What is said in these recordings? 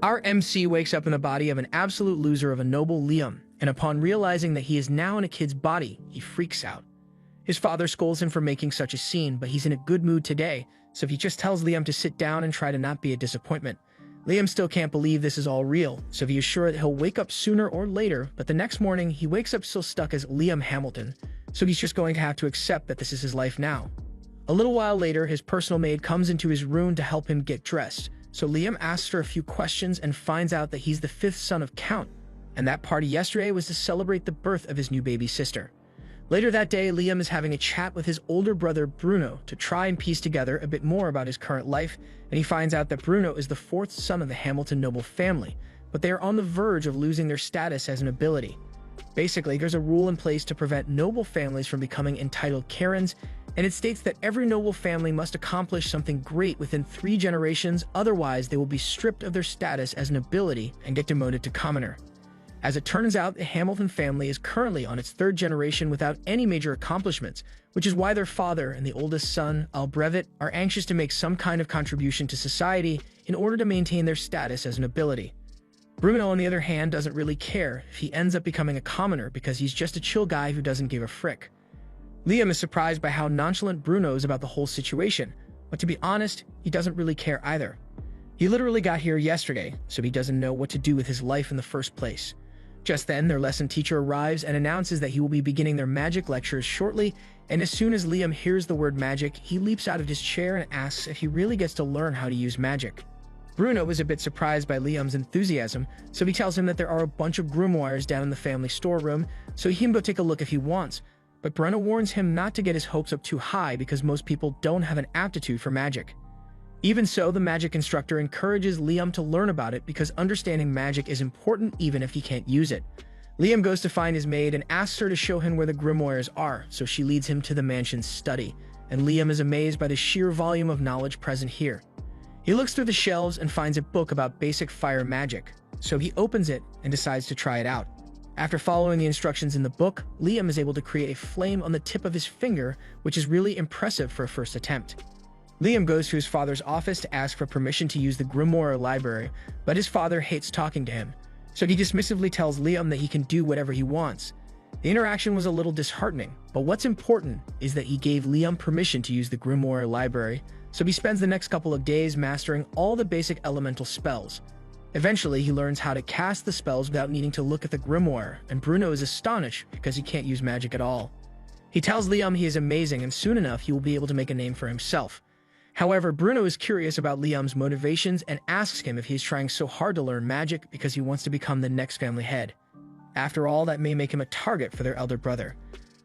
Our MC wakes up in the body of an absolute loser of a noble Liam, and upon realizing that he is now in a kid's body, he freaks out. His father scolds him for making such a scene, but he's in a good mood today, so he just tells Liam to sit down and try to not be a disappointment. Liam still can't believe this is all real, so he is sure that he'll wake up sooner or later, but the next morning he wakes up still stuck as Liam Hamilton, so he's just going to have to accept that this is his life now. A little while later, his personal maid comes into his room to help him get dressed, so Liam asks her a few questions and finds out that he's the fifth son of Count, and that party yesterday was to celebrate the birth of his new baby sister. Later that day, Liam is having a chat with his older brother Bruno to try and piece together a bit more about his current life, and he finds out that Bruno is the fourth son of the Hamilton noble family, but they are on the verge of losing their status as an nobility. Basically, there's a rule in place to prevent noble families from becoming entitled Karens, and it states that every noble family must accomplish something great within 3 generations, otherwise they will be stripped of their status as nobility and get demoted to commoner. As it turns out, the Hamilton family is currently on its 3rd generation without any major accomplishments, which is why their father and the oldest son, Albrevet, are anxious to make some kind of contribution to society in order to maintain their status as nobility. Bruno, on the other hand, doesn't really care if he ends up becoming a commoner because he's just a chill guy who doesn't give a frick. Liam is surprised by how nonchalant Bruno is about the whole situation, but to be honest, he doesn't really care either. He literally got here yesterday, so he doesn't know what to do with his life in the first place. Just then, their lesson teacher arrives and announces that he will be beginning their magic lectures shortly, and as soon as Liam hears the word magic, he leaps out of his chair and asks if he really gets to learn how to use magic. Bruno is a bit surprised by Liam's enthusiasm, so he tells him that there are a bunch of grimoires down in the family storeroom, so he can go take a look if he wants. But Bruno warns him not to get his hopes up too high because most people don't have an aptitude for magic. Even so, the magic instructor encourages Liam to learn about it because understanding magic is important even if he can't use it. Liam goes to find his maid and asks her to show him where the grimoires are, so she leads him to the mansion's study, and Liam is amazed by the sheer volume of knowledge present here. He looks through the shelves and finds a book about basic fire magic, so he opens it and decides to try it out. After following the instructions in the book, Liam is able to create a flame on the tip of his finger, which is really impressive for a first attempt. Liam goes to his father's office to ask for permission to use the Grimoire library, but his father hates talking to him, so he dismissively tells Liam that he can do whatever he wants. The interaction was a little disheartening, but what's important is that he gave Liam permission to use the Grimoire library, so he spends the next couple of days mastering all the basic elemental spells. Eventually, he learns how to cast the spells without needing to look at the grimoire, and Bruno is astonished because he can't use magic at all. He tells Liam he is amazing and soon enough he will be able to make a name for himself. However, Bruno is curious about Liam's motivations and asks him if he is trying so hard to learn magic because he wants to become the next family head. After all, that may make him a target for their elder brother.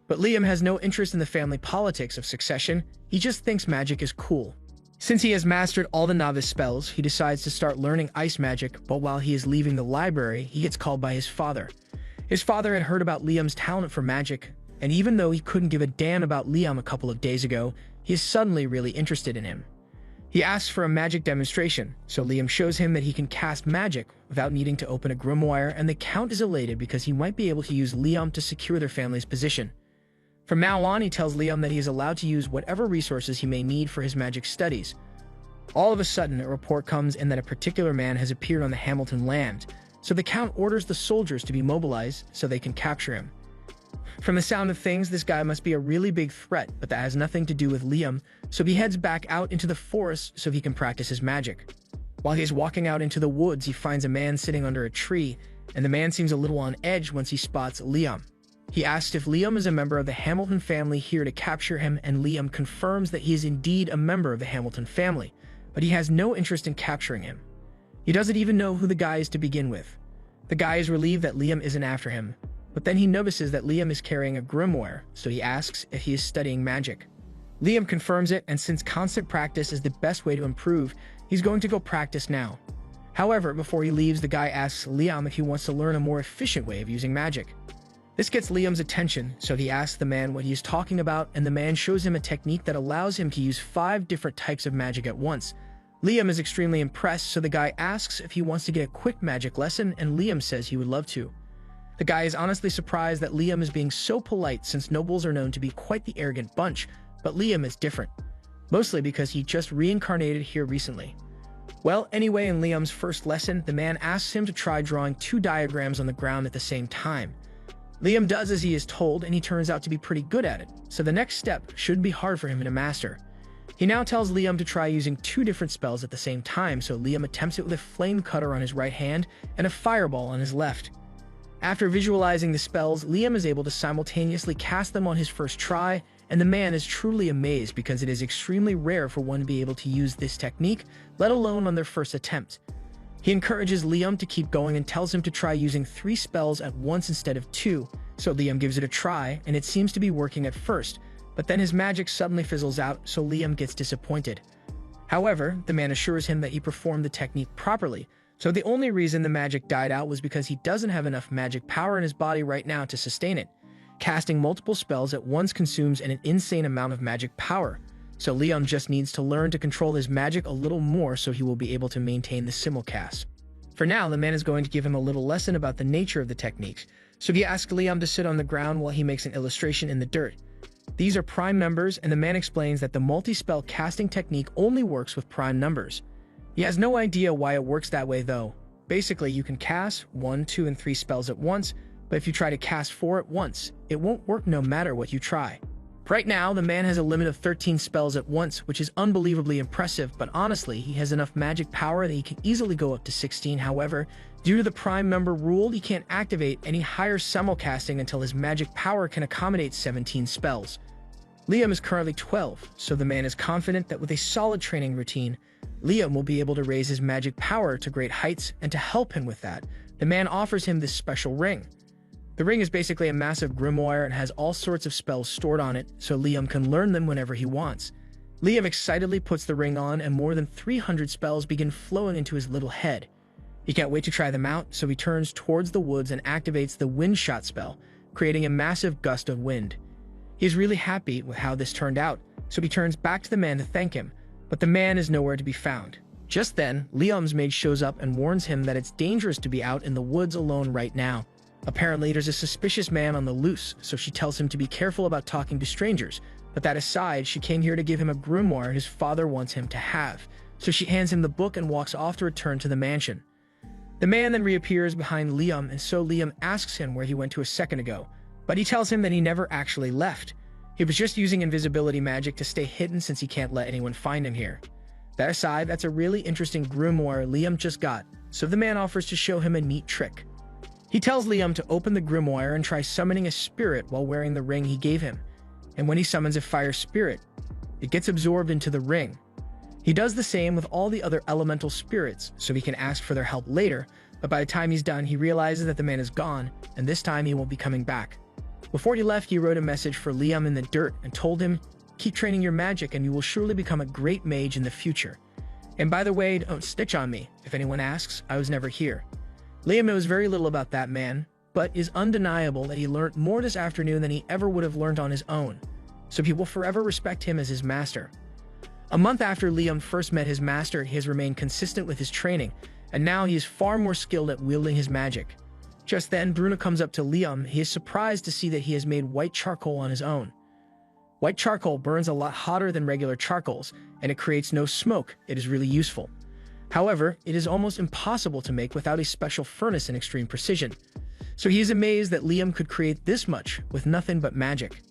But Liam has no interest in the family politics of succession, he just thinks magic is cool. Since he has mastered all the novice spells, he decides to start learning ice magic, but while he is leaving the library, he gets called by his father. His father had heard about Liam's talent for magic, and even though he couldn't give a damn about Liam a couple of days ago, he is suddenly really interested in him. He asks for a magic demonstration, so Liam shows him that he can cast magic without needing to open a grimoire, and the Count is elated because he might be able to use Liam to secure their family's position. From now on, he tells Liam that he is allowed to use whatever resources he may need for his magic studies. All of a sudden, a report comes in that a particular man has appeared on the Hamilton land, so the Count orders the soldiers to be mobilized so they can capture him. From the sound of things, this guy must be a really big threat, but that has nothing to do with Liam, so he heads back out into the forest so he can practice his magic. While he is walking out into the woods, he finds a man sitting under a tree, and the man seems a little on edge once he spots Liam. He asks if Liam is a member of the Hamilton family here to capture him, and Liam confirms that he is indeed a member of the Hamilton family, but he has no interest in capturing him. He doesn't even know who the guy is to begin with. The guy is relieved that Liam isn't after him, but then he notices that Liam is carrying a grimoire, so he asks if he is studying magic. Liam confirms it, and since constant practice is the best way to improve, he's going to go practice now. However, before he leaves, the guy asks Liam if he wants to learn a more efficient way of using magic. This gets Liam's attention, so he asks the man what he is talking about, and the man shows him a technique that allows him to use 5 different types of magic at once. Liam is extremely impressed, so the guy asks if he wants to get a quick magic lesson, and Liam says he would love to. The guy is honestly surprised that Liam is being so polite since nobles are known to be quite the arrogant bunch, but Liam is different, mostly because he just reincarnated here recently. Well, anyway, in Liam's first lesson, the man asks him to try drawing two diagrams on the ground at the same time. Liam does as he is told, and he turns out to be pretty good at it, so the next step shouldn't be hard for him to master. He now tells Liam to try using two different spells at the same time, so Liam attempts it with a flame cutter on his right hand and a fireball on his left. After visualizing the spells, Liam is able to simultaneously cast them on his first try, and the man is truly amazed because it is extremely rare for one to be able to use this technique, let alone on their first attempt. He encourages Liam to keep going and tells him to try using 3 spells at once instead of 2, so Liam gives it a try, and it seems to be working at first, but then his magic suddenly fizzles out, so Liam gets disappointed. However, the man assures him that he performed the technique properly, so the only reason the magic died out was because he doesn't have enough magic power in his body right now to sustain it. Casting multiple spells at once consumes an insane amount of magic power, so Liam just needs to learn to control his magic a little more so he will be able to maintain the simulcast. For now, the man is going to give him a little lesson about the nature of the techniques, so he asks Liam to sit on the ground while he makes an illustration in the dirt. These are prime numbers, and the man explains that the multi-spell casting technique only works with prime numbers. He has no idea why it works that way though. Basically, you can cast 1, 2, and 3 spells at once, but if you try to cast 4 at once, it won't work no matter what you try. Right now, the man has a limit of 13 spells at once, which is unbelievably impressive, but honestly, he has enough magic power that he can easily go up to 16. However, due to the prime number rule, he can't activate any higher simulcasting until his magic power can accommodate 17 spells. Liam is currently 12, so the man is confident that with a solid training routine, Liam will be able to raise his magic power to great heights, and to help him with that, the man offers him this special ring. The ring is basically a massive grimoire and has all sorts of spells stored on it, so Liam can learn them whenever he wants. Liam excitedly puts the ring on, and more than 300 spells begin flowing into his little head. He can't wait to try them out, so he turns towards the woods and activates the wind shot spell, creating a massive gust of wind. He is really happy with how this turned out, so he turns back to the man to thank him, but the man is nowhere to be found. Just then, Liam's maid shows up and warns him that it's dangerous to be out in the woods alone right now. Apparently, there's a suspicious man on the loose, so she tells him to be careful about talking to strangers, but that aside, she came here to give him a grimoire his father wants him to have, so she hands him the book and walks off to return to the mansion. The man then reappears behind Liam, and so Liam asks him where he went to a second ago, but he tells him that he never actually left. He was just using invisibility magic to stay hidden since he can't let anyone find him here. That aside, that's a really interesting grimoire Liam just got, so the man offers to show him a neat trick. He tells Liam to open the grimoire and try summoning a spirit while wearing the ring he gave him, and when he summons a fire spirit, it gets absorbed into the ring. He does the same with all the other elemental spirits, so he can ask for their help later, but by the time he's done, he realizes that the man is gone, and this time he won't be coming back. Before he left, he wrote a message for Liam in the dirt and told him, "Keep training your magic and you will surely become a great mage in the future. And by the way, don't snitch on me. If anyone asks, I was never here." Liam knows very little about that man, but is undeniable that he learned more this afternoon than he ever would have learned on his own, so he will forever respect him as his master. A month after Liam first met his master, he has remained consistent with his training, and now he is far more skilled at wielding his magic. Just then, Bruno comes up to Liam. He is surprised to see that he has made white charcoal on his own. White charcoal burns a lot hotter than regular charcoals, and it creates no smoke. It is really useful. However, it is almost impossible to make without a special furnace and extreme precision. So he is amazed that Liam could create this much with nothing but magic.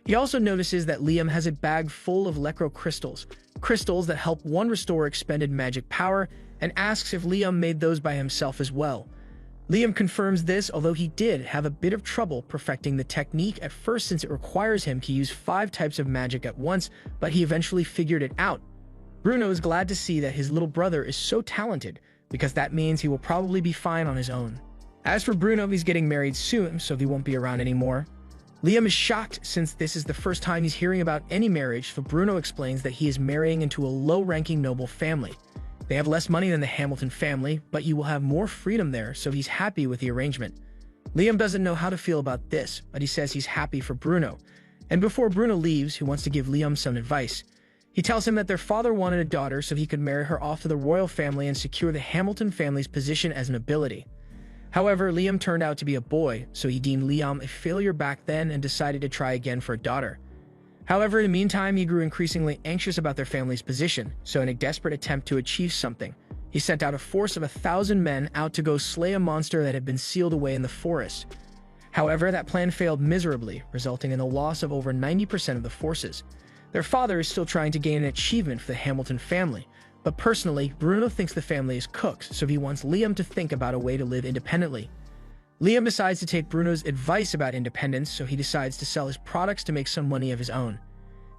He also notices that Liam has a bag full of Lecro crystals, crystals that help one restore expended magic power, and asks if Liam made those by himself as well. Liam confirms this, although he did have a bit of trouble perfecting the technique at first since it requires him to use 5 types of magic at once, but he eventually figured it out. Bruno is glad to see that his little brother is so talented, because that means he will probably be fine on his own. As for Bruno, he's getting married soon, so he won't be around anymore. Liam is shocked since this is the first time he's hearing about any marriage, so Bruno explains that he is marrying into a low-ranking noble family. They have less money than the Hamilton family, but you will have more freedom there, so he's happy with the arrangement. Liam doesn't know how to feel about this, but he says he's happy for Bruno. And before Bruno leaves, he wants to give Liam some advice. He tells him that their father wanted a daughter so he could marry her off to the royal family and secure the Hamilton family's position as nobility. However, Liam turned out to be a boy, so he deemed Liam a failure back then and decided to try again for a daughter. However, in the meantime, he grew increasingly anxious about their family's position, so in a desperate attempt to achieve something, He sent out a force of 1,000 men out to go slay a monster that had been sealed away in the forest. However, that plan failed miserably, resulting in the loss of over 90% of the forces. Their father is still trying to gain an achievement for the Hamilton family, but personally, Bruno thinks the family is cooked, so he wants Liam to think about a way to live independently. Liam decides to take Bruno's advice about independence, so he decides to sell his products to make some money of his own.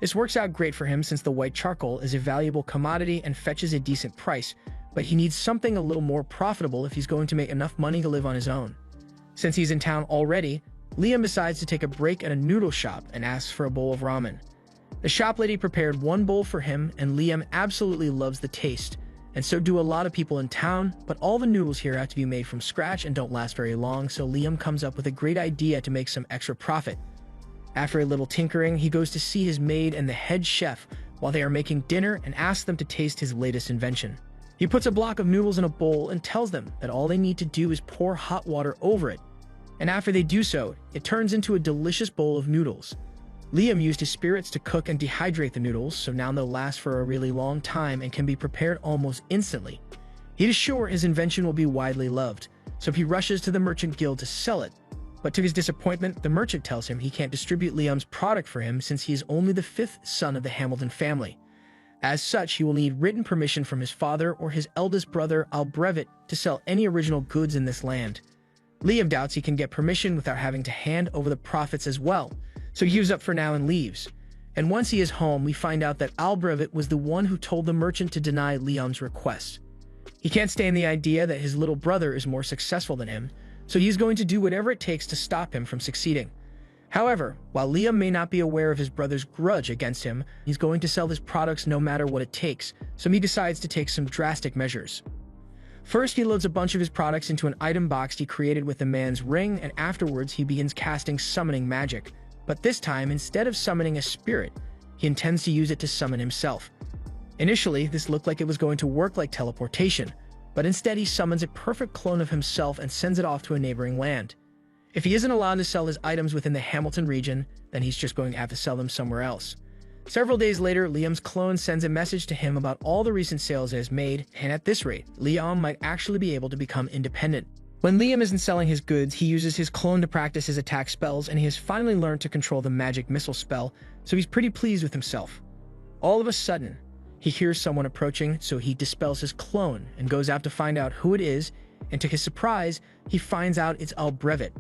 This works out great for him since the white charcoal is a valuable commodity and fetches a decent price, but he needs something a little more profitable if he's going to make enough money to live on his own. Since he's in town already, Liam decides to take a break at a noodle shop and asks for a bowl of ramen. The shop lady prepared one bowl for him, and Liam absolutely loves the taste, and so do a lot of people in town, but all the noodles here have to be made from scratch and don't last very long, so Liam comes up with a great idea to make some extra profit. After a little tinkering, he goes to see his maid and the head chef while they are making dinner and asks them to taste his latest invention. He puts a block of noodles in a bowl and tells them that all they need to do is pour hot water over it, and after they do so, it turns into a delicious bowl of noodles. Liam used his spirits to cook and dehydrate the noodles, so now they'll last for a really long time and can be prepared almost instantly. He is sure his invention will be widely loved, so he rushes to the Merchant Guild to sell it. But to his disappointment, the merchant tells him he can't distribute Liam's product for him since he is only the 5th son of the Hamilton family. As such, he will need written permission from his father or his eldest brother Albrevet to sell any original goods in this land. Liam doubts he can get permission without having to hand over the profits as well, so he gives up for now and leaves. And once he is home, we find out that Albrevet was the one who told the merchant to deny Liam's request. He can't stand the idea that his little brother is more successful than him, so he's going to do whatever it takes to stop him from succeeding. However, while Liam may not be aware of his brother's grudge against him, he's going to sell his products no matter what it takes, so he decides to take some drastic measures. First, he loads a bunch of his products into an item box he created with the man's ring, and afterwards he begins casting summoning magic. But this time, instead of summoning a spirit, he intends to use it to summon himself. Initially, this looked like it was going to work like teleportation, but instead he summons a perfect clone of himself and sends it off to a neighboring land. If he isn't allowed to sell his items within the Hamilton region, then he's just going to have to sell them somewhere else. Several days later, Liam's clone sends a message to him about all the recent sales it has made, and at this rate, Liam might actually be able to become independent. When Liam isn't selling his goods, he uses his clone to practice his attack spells, and he has finally learned to control the magic missile spell, so he's pretty pleased with himself. All of a sudden, he hears someone approaching, so he dispels his clone and goes out to find out who it is, and to his surprise, he finds out it's Albrevet.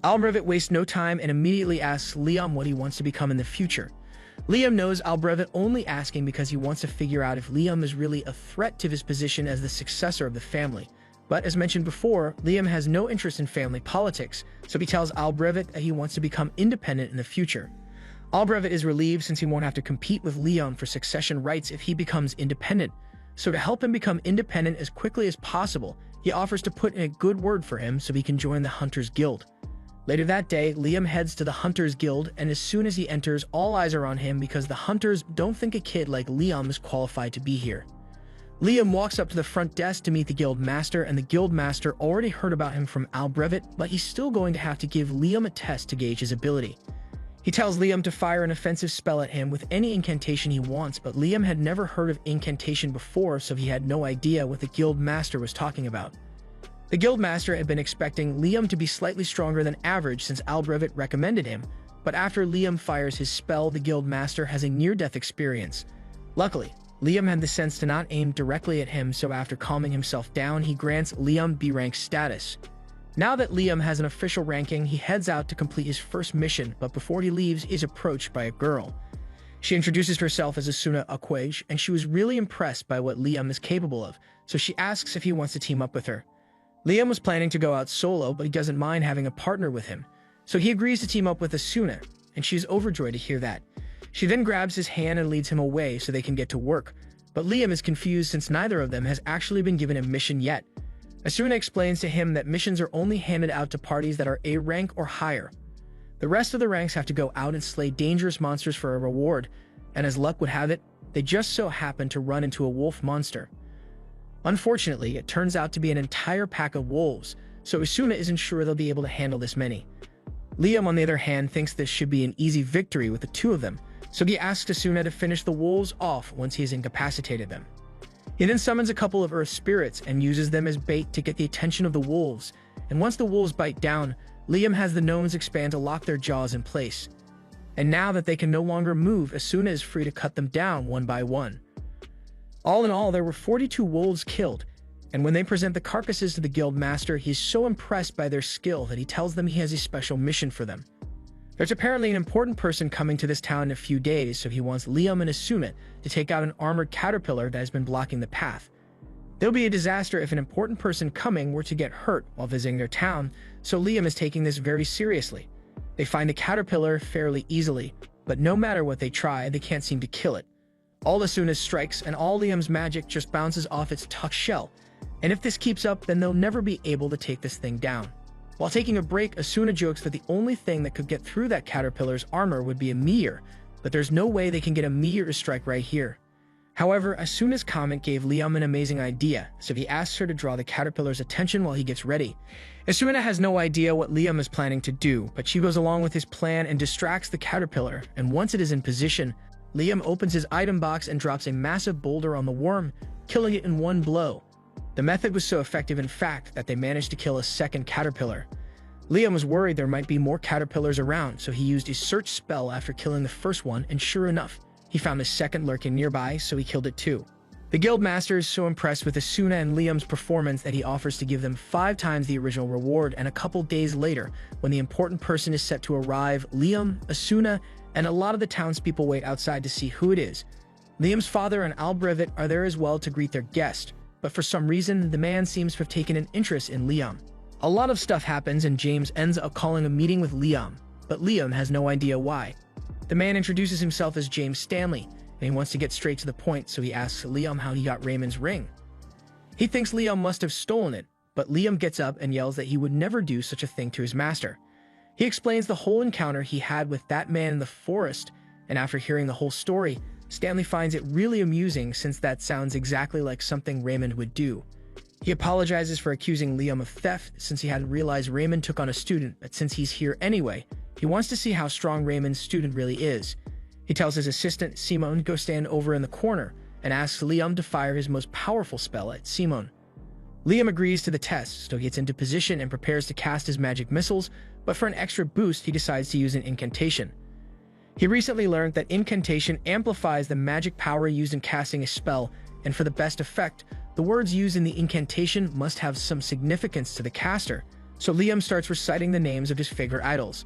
Albrevet wastes no time and immediately asks Liam what he wants to become in the future. Liam knows Albrevet only asking because he wants to figure out if Liam is really a threat to his position as the successor of the family. But as mentioned before, Liam has no interest in family politics, so he tells Albrevet that he wants to become independent in the future. Albrevet is relieved since he won't have to compete with Liam for succession rights if he becomes independent, so to help him become independent as quickly as possible, he offers to put in a good word for him so he can join the Hunters Guild. Later that day, Liam heads to the Hunters Guild, and as soon as he enters, all eyes are on him because the Hunters don't think a kid like Liam is qualified to be here. Liam walks up to the front desk to meet the guild master, and the guild master already heard about him from Albrevet, but he's still going to have to give Liam a test to gauge his ability. He tells Liam to fire an offensive spell at him with any incantation he wants, but Liam had never heard of incantation before, so he had no idea what the guild master was talking about. The guild master had been expecting Liam to be slightly stronger than average since Albrevet recommended him, but after Liam fires his spell, the guild master has a near-death experience. Luckily, Liam had the sense to not aim directly at him, so after calming himself down, he grants Liam B-rank status. Now that Liam has an official ranking, he heads out to complete his first mission, but before he leaves, he is approached by a girl. She introduces herself as Asuna Aquage, and she was really impressed by what Liam is capable of, so she asks if he wants to team up with her. Liam was planning to go out solo, but he doesn't mind having a partner with him, so he agrees to team up with Asuna, and she is overjoyed to hear that. She then grabs his hand and leads him away so they can get to work, but Liam is confused since neither of them has actually been given a mission yet. Asuna explains to him that missions are only handed out to parties that are A rank or higher. The rest of the ranks have to go out and slay dangerous monsters for a reward, and as luck would have it, they just so happen to run into a wolf monster. Unfortunately, it turns out to be an entire pack of wolves, so Asuna isn't sure they'll be able to handle this many. Liam, on the other hand, thinks this should be an easy victory with the two of them, so he asks Asuna to finish the wolves off once he has incapacitated them. He then summons a couple of earth spirits and uses them as bait to get the attention of the wolves, and once the wolves bite down, Liam has the gnomes expand to lock their jaws in place. And now that they can no longer move, Asuna is free to cut them down one by one. All in all, there were 42 wolves killed, and when they present the carcasses to the guild master, he is so impressed by their skill that he tells them he has a special mission for them. There's apparently an important person coming to this town in a few days, so he wants Liam and Asuna to take out an armored caterpillar that has been blocking the path. There'll be a disaster if an important person coming were to get hurt while visiting their town, so Liam is taking this very seriously. They find the caterpillar fairly easily, but no matter what they try, they can't seem to kill it. All Asuna strikes, and all Liam's magic just bounces off its tough shell, and if this keeps up, then they'll never be able to take this thing down. While taking a break, Asuna jokes that the only thing that could get through that caterpillar's armor would be a meteor, but there's no way they can get a meteor to strike right here. However, Asuna's comment gave Liam an amazing idea, so he asks her to draw the caterpillar's attention while he gets ready. Asuna has no idea what Liam is planning to do, but she goes along with his plan and distracts the caterpillar, and once it is in position, Liam opens his item box and drops a massive boulder on the worm, killing it in one blow. The method was so effective, in fact, that they managed to kill a second caterpillar. Liam was worried there might be more caterpillars around, so he used his search spell after killing the first one, and sure enough, he found the second lurking nearby, so he killed it too. The guild master is so impressed with Asuna and Liam's performance that he offers to give them 5 times the original reward, and a couple days later, when the important person is set to arrive, Liam, Asuna, and a lot of the townspeople wait outside to see who it is. Liam's father and Albrevit are there as well to greet their guest, but for some reason, the man seems to have taken an interest in Liam. A lot of stuff happens and James ends up calling a meeting with Liam, but Liam has no idea why. The man introduces himself as James Stanley, and he wants to get straight to the point, so he asks Liam how he got Raymond's ring. He thinks Liam must have stolen it, but Liam gets up and yells that he would never do such a thing to his master. He explains the whole encounter he had with that man in the forest, and after hearing the whole story, Stanley finds it really amusing since that sounds exactly like something Raymond would do. He apologizes for accusing Liam of theft since he hadn't realized Raymond took on a student, but since he's here anyway, he wants to see how strong Raymond's student really is. He tells his assistant, Simon, to go stand over in the corner and asks Liam to fire his most powerful spell at Simon. Liam agrees to the test, so he gets into position and prepares to cast his magic missiles, but for an extra boost, he decides to use an incantation. He recently learned that incantation amplifies the magic power used in casting a spell, and for the best effect, the words used in the incantation must have some significance to the caster, so Liam starts reciting the names of his favorite idols.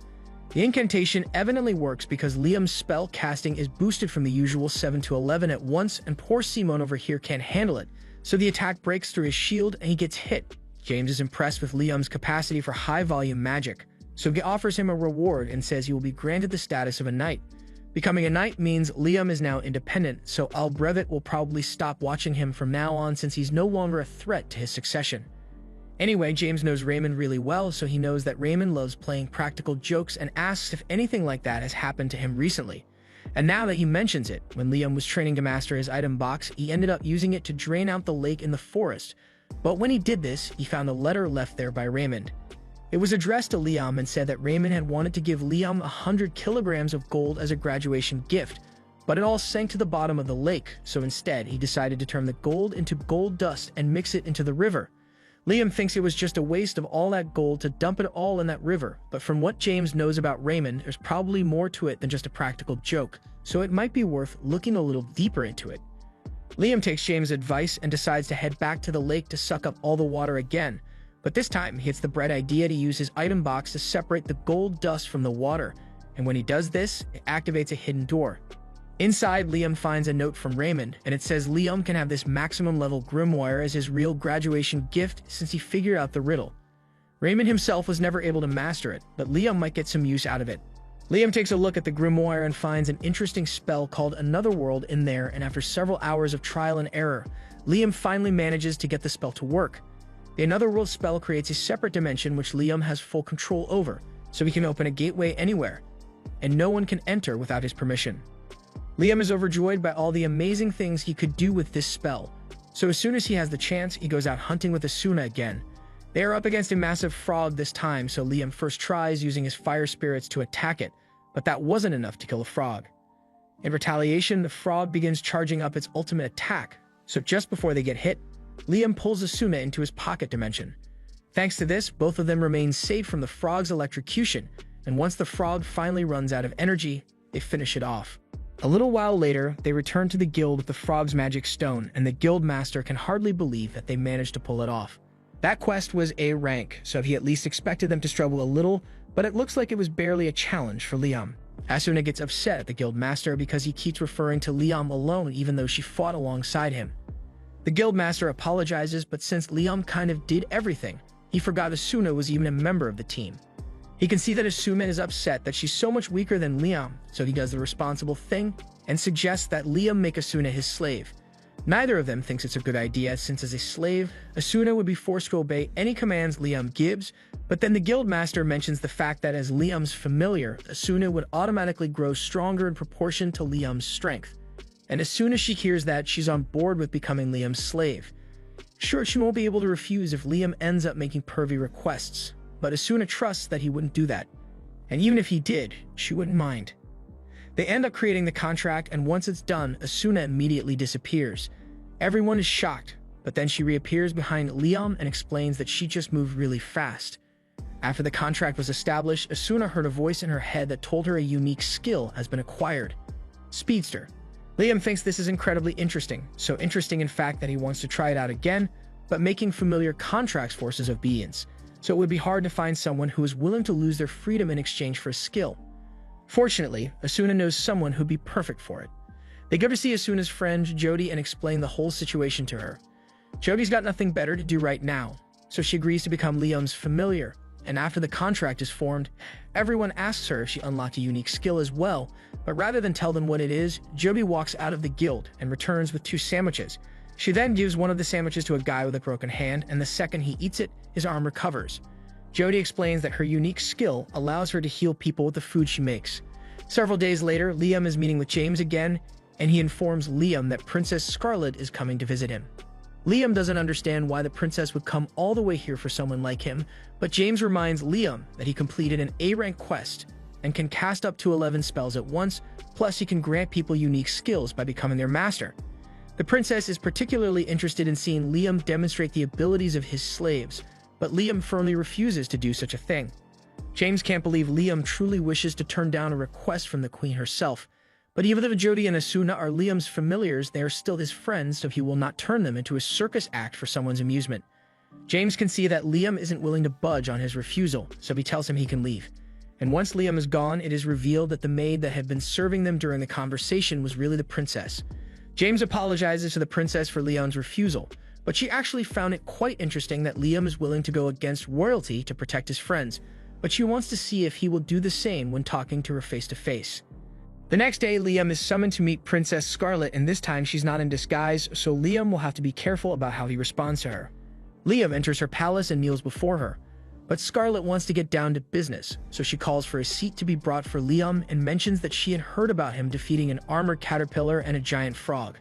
The incantation evidently works because Liam's spell casting is boosted from the usual 7 to 11 at once, and poor Simon over here can't handle it, so the attack breaks through his shield and he gets hit. James is impressed with Liam's capacity for high-volume magic, so he offers him a reward and says he will be granted the status of a knight. Becoming a knight means Liam is now independent, so Albrevit will probably stop watching him from now on since he's no longer a threat to his succession. Anyway, James knows Raymond really well, so he knows that Raymond loves playing practical jokes and asks if anything like that has happened to him recently. And now that he mentions it, when Liam was training to master his item box, he ended up using it to drain out the lake in the forest. But when he did this, he found a letter left there by Raymond. It was addressed to Liam and said that Raymond had wanted to give Liam 100 kilograms of gold as a graduation gift, but it all sank to the bottom of the lake, so instead he decided to turn the gold into gold dust and mix it into the river. Liam thinks it was just a waste of all that gold to dump it all in that river, but from what James knows about Raymond, there's probably more to it than just a practical joke, so it might be worth looking a little deeper into it. Liam takes James' advice and decides to head back to the lake to suck up all the water again, but this time he gets the bright idea to use his item box to separate the gold dust from the water, and when he does this, it activates a hidden door. Inside, Liam finds a note from Raymond, and it says Liam can have this maximum level grimoire as his real graduation gift since he figured out the riddle. Raymond himself was never able to master it, but Liam might get some use out of it. Liam takes a look at the grimoire and finds an interesting spell called Another World in there, and after several hours of trial and error, Liam finally manages to get the spell to work. The Another World spell creates a separate dimension which Liam has full control over, so he can open a gateway anywhere, and no one can enter without his permission. Liam is overjoyed by all the amazing things he could do with this spell, so as soon as he has the chance, he goes out hunting with Asuna again. They are up against a massive frog this time, so Liam first tries using his fire spirits to attack it, but that wasn't enough to kill the frog. In retaliation, the frog begins charging up its ultimate attack, So just before they get hit, Liam pulls Asuna into his pocket dimension. Thanks to this, both of them remain safe from the frog's electrocution, and once the frog finally runs out of energy, they finish it off. A little while later, they return to the guild with the frog's magic stone, and the guild master can hardly believe that they managed to pull it off. That quest was A rank, so he at least expected them to struggle a little, but it looks like it was barely a challenge for Liam. Asuna gets upset at the guild master because he keeps referring to Liam alone even though she fought alongside him. The guild master apologizes, but since Liam kind of did everything, he forgot Asuna was even a member of the team. He can see that Asuna is upset that she's so much weaker than Liam, so he does the responsible thing and suggests that Liam make Asuna his slave. Neither of them thinks it's a good idea, since as a slave, Asuna would be forced to obey any commands Liam gives, but then the guild master mentions the fact that as Liam's familiar, Asuna would automatically grow stronger in proportion to Liam's strength. And as soon as she hears that, she's on board with becoming Liam's slave. Sure, she won't be able to refuse if Liam ends up making pervy requests, but Asuna trusts that he wouldn't do that. And even if he did, she wouldn't mind. They end up creating the contract, and once it's done, Asuna immediately disappears. Everyone is shocked, but then she reappears behind Liam and explains that she just moved really fast. After the contract was established, Asuna heard a voice in her head that told her a unique skill has been acquired. Speedster. Liam thinks this is incredibly interesting, so interesting in fact that he wants to try it out again, but making familiar contracts forces obedience, so it would be hard to find someone who is willing to lose their freedom in exchange for a skill. Fortunately, Asuna knows someone who'd be perfect for it. They go to see Asuna's friend, Jody, and explain the whole situation to her. Jody's got nothing better to do right now, so she agrees to become Liam's familiar, and after the contract is formed, everyone asks her if she unlocked a unique skill as well, but rather than tell them what it is, Jody walks out of the guild and returns with 2 sandwiches. She then gives one of the sandwiches to a guy with a broken hand, and the second he eats it, his arm recovers. Jody explains that her unique skill allows her to heal people with the food she makes. Several days later, Liam is meeting with James again, and he informs Liam that Princess Scarlet is coming to visit him. Liam doesn't understand why the princess would come all the way here for someone like him, but James reminds Liam that he completed an A-rank quest and can cast up to 11 spells at once, plus he can grant people unique skills by becoming their master. The princess is particularly interested in seeing Liam demonstrate the abilities of his slaves, but Liam firmly refuses to do such a thing. James can't believe Liam truly wishes to turn down a request from the queen herself, but even though Jody and Asuna are Liam's familiars, they are still his friends, so he will not turn them into a circus act for someone's amusement. James can see that Liam isn't willing to budge on his refusal, so he tells him he can leave. And once Liam is gone, it is revealed that the maid that had been serving them during the conversation was really the princess. James apologizes to the princess for Liam's refusal, but she actually found it quite interesting that Liam is willing to go against royalty to protect his friends, but she wants to see if he will do the same when talking to her face-to-face. The next day, Liam is summoned to meet Princess Scarlet, and this time she's not in disguise, so Liam will have to be careful about how he responds to her. Liam enters her palace and kneels before her, but Scarlet wants to get down to business, so she calls for a seat to be brought for Liam and mentions that she had heard about him defeating an armored caterpillar and a giant frog.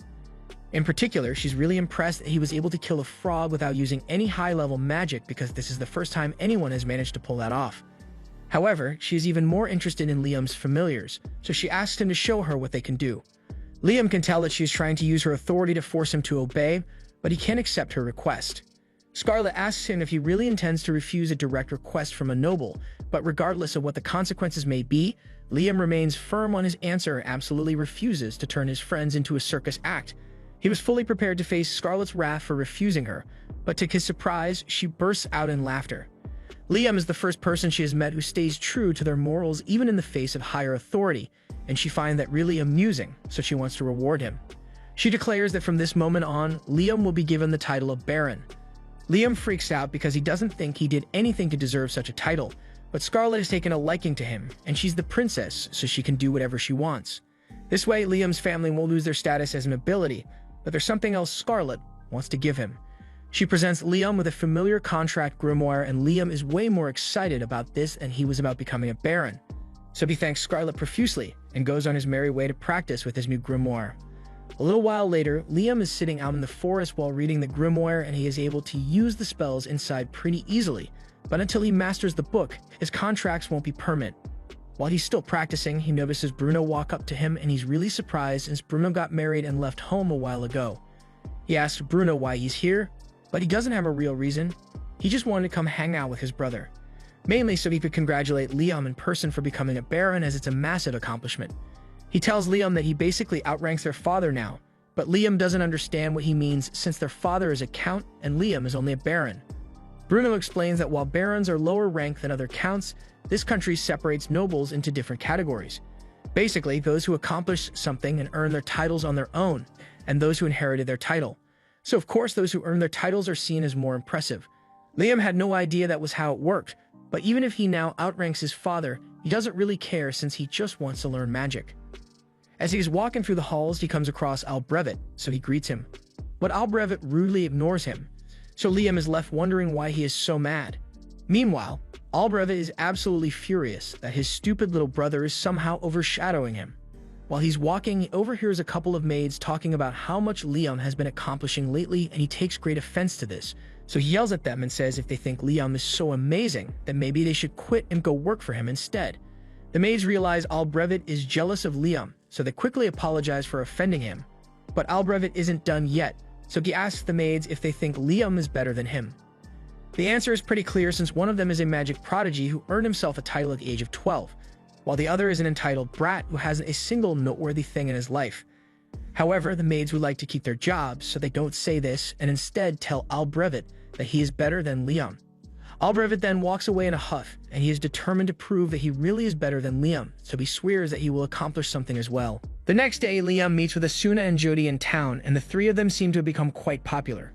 In particular, she's really impressed that he was able to kill a frog without using any high-level magic, because this is the first time anyone has managed to pull that off. However, she is even more interested in Liam's familiars, so she asks him to show her what they can do. Liam can tell that she is trying to use her authority to force him to obey, but he can't accept her request. Scarlet asks him if he really intends to refuse a direct request from a noble, but regardless of what the consequences may be, Liam remains firm on his answer and absolutely refuses to turn his friends into a circus act. He was fully prepared to face Scarlet's wrath for refusing her, but to his surprise, she bursts out in laughter. Liam is the first person she has met who stays true to their morals even in the face of higher authority, and she finds that really amusing, so she wants to reward him. She declares that from this moment on, Liam will be given the title of Baron. Liam freaks out because he doesn't think he did anything to deserve such a title, but Scarlet has taken a liking to him, and she's the princess, so she can do whatever she wants. This way, Liam's family won't lose their status as nobility, but there's something else Scarlet wants to give him. She presents Liam with a familiar contract grimoire, and Liam is way more excited about this than he was about becoming a baron. So he thanks Scarlet profusely and goes on his merry way to practice with his new grimoire. A little while later, Liam is sitting out in the forest while reading the grimoire, and he is able to use the spells inside pretty easily, but until he masters the book, his contracts won't be permanent. While he's still practicing, he notices Bruno walk up to him, and he's really surprised since Bruno got married and left home a while ago. He asks Bruno why he's here, but he doesn't have a real reason. He just wanted to come hang out with his brother, mainly so he could congratulate Liam in person for becoming a Baron, as it's a massive accomplishment. He tells Liam that he basically outranks their father now, but Liam doesn't understand what he means since their father is a count and Liam is only a Baron. Bruno explains that while Barons are lower ranked than other counts, this country separates nobles into different categories. Basically, those who accomplish something and earn their titles on their own, and those who inherited their title. So of course those who earn their titles are seen as more impressive. Liam had no idea that was how it worked, but even if he now outranks his father, he doesn't really care since he just wants to learn magic. As he's walking through the halls, he comes across Albrevet, so he greets him. But Albrevet rudely ignores him, so Liam is left wondering why he is so mad. Meanwhile, Albrevet is absolutely furious that his stupid little brother is somehow overshadowing him. While he's walking, he overhears a couple of maids talking about how much Liam has been accomplishing lately, and he takes great offense to this. So he yells at them and says if they think Liam is so amazing, then maybe they should quit and go work for him instead. The maids realize Albrevet is jealous of Liam, so they quickly apologize for offending him. But Albrevet isn't done yet, so he asks the maids if they think Liam is better than him. The answer is pretty clear since one of them is a magic prodigy who earned himself a title at the age of 12, while the other is an entitled brat who hasn't a single noteworthy thing in his life. However, the maids would like to keep their jobs, so they don't say this and instead tell Albrevet that he is better than Liam. Albrevet then walks away in a huff, and he is determined to prove that he really is better than Liam, so he swears that he will accomplish something as well. The next day, Liam meets with Asuna and Jody in town, and the three of them seem to have become quite popular.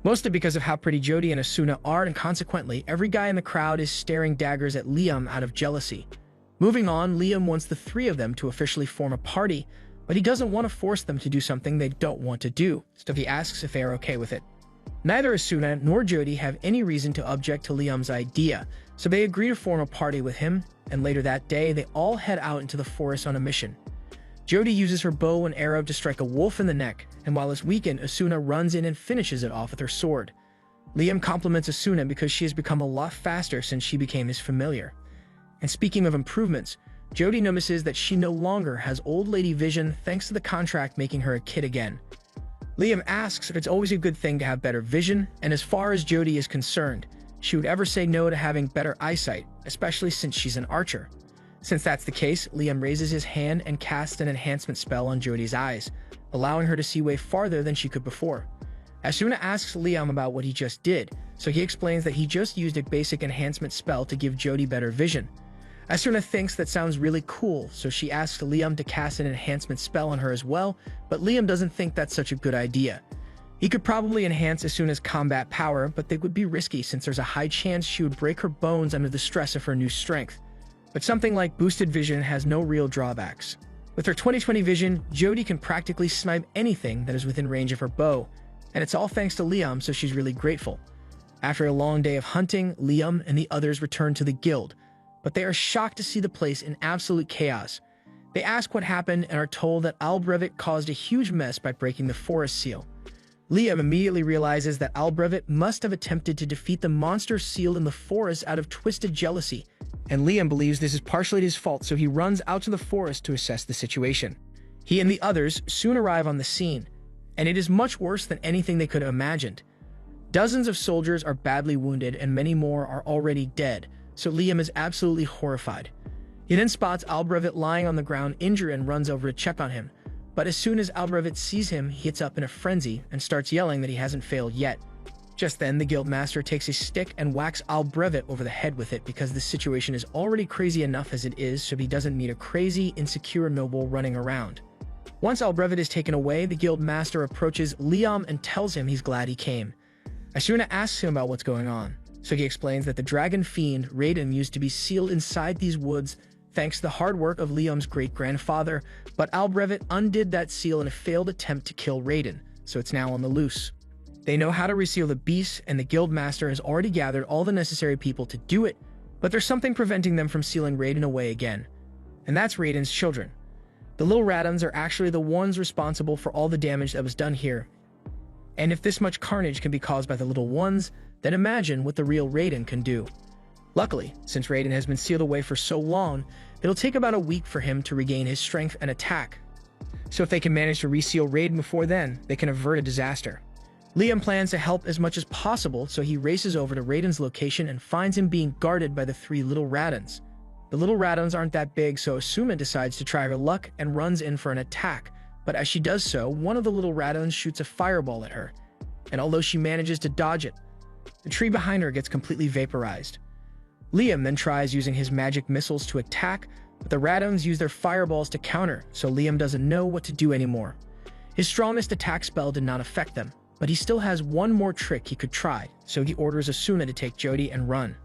Mostly because of how pretty Jody and Asuna are, and consequently, every guy in the crowd is staring daggers at Liam out of jealousy. Moving on, Liam wants the three of them to officially form a party, but he doesn't want to force them to do something they don't want to do, so he asks if they are okay with it. Neither Asuna nor Jody have any reason to object to Liam's idea, so they agree to form a party with him, and later that day, they all head out into the forest on a mission. Jody uses her bow and arrow to strike a wolf in the neck, and while it's weakened, Asuna runs in and finishes it off with her sword. Liam compliments Asuna because she has become a lot faster since she became his familiar. And speaking of improvements, Jody notices that she no longer has old lady vision thanks to the contract making her a kid again. Liam asks if it's always a good thing to have better vision, and as far as Jody is concerned, she would ever say no to having better eyesight, especially since she's an archer. Since that's the case, Liam raises his hand and casts an enhancement spell on Jody's eyes, allowing her to see way farther than she could before. Asuna asks Liam about what he just did, so he explains that he just used a basic enhancement spell to give Jody better vision. Asuna thinks that sounds really cool, so she asks Liam to cast an enhancement spell on her as well, but Liam doesn't think that's such a good idea. He could probably enhance Asuna's combat power, but they would be risky since there's a high chance she would break her bones under the stress of her new strength. But something like boosted vision has no real drawbacks. With her 20/20 vision, Jody can practically snipe anything that is within range of her bow, and it's all thanks to Liam, so she's really grateful. After a long day of hunting, Liam and the others return to the guild, but they are shocked to see the place in absolute chaos. They ask what happened and are told that Albrevet caused a huge mess by breaking the forest seal. Liam immediately realizes that Albrevet must have attempted to defeat the monster sealed in the forest out of twisted jealousy, and Liam believes this is partially his fault, so he runs out to the forest to assess the situation. He and the others soon arrive on the scene, and it is much worse than anything they could have imagined. Dozens of soldiers are badly wounded and many more are already dead, so Liam is absolutely horrified. He then spots Albrevet lying on the ground injured and runs over to check on him, but as soon as Albrevet sees him, he gets up in a frenzy and starts yelling that he hasn't failed yet. Just then, the guildmaster takes a stick and whacks Albrevet over the head with it because the situation is already crazy enough as it is, so he doesn't need a crazy, insecure noble running around. Once Albrevet is taken away, the guildmaster approaches Liam and tells him he's glad he came. Asuna asks him about what's going on, so he explains that the dragon fiend Raiden used to be sealed inside these woods thanks to the hard work of Liam's great-grandfather, but Albrevet undid that seal in a failed attempt to kill Raiden, so it's now on the loose. They know how to reseal the beast, and the guildmaster has already gathered all the necessary people to do it, but there's something preventing them from sealing Raiden away again, and that's Raiden's children. The little Radons are actually the ones responsible for all the damage that was done here, and if this much carnage can be caused by the little ones, then imagine what the real Raiden can do. Luckily, since Raiden has been sealed away for so long, it'll take about a week for him to regain his strength and attack. So if they can manage to reseal Raiden before then, they can avert a disaster. Liam plans to help as much as possible, so he races over to Raiden's location and finds him being guarded by the three little Radons. The little Radons aren't that big, so Asuna decides to try her luck and runs in for an attack, but as she does so, one of the little Radons shoots a fireball at her, and although she manages to dodge it, the tree behind her gets completely vaporized. Liam then tries using his magic missiles to attack, but the Radons use their fireballs to counter, so Liam doesn't know what to do anymore. His strongest attack spell did not affect them, but he still has one more trick he could try, so he orders Asuna to take Jody and run.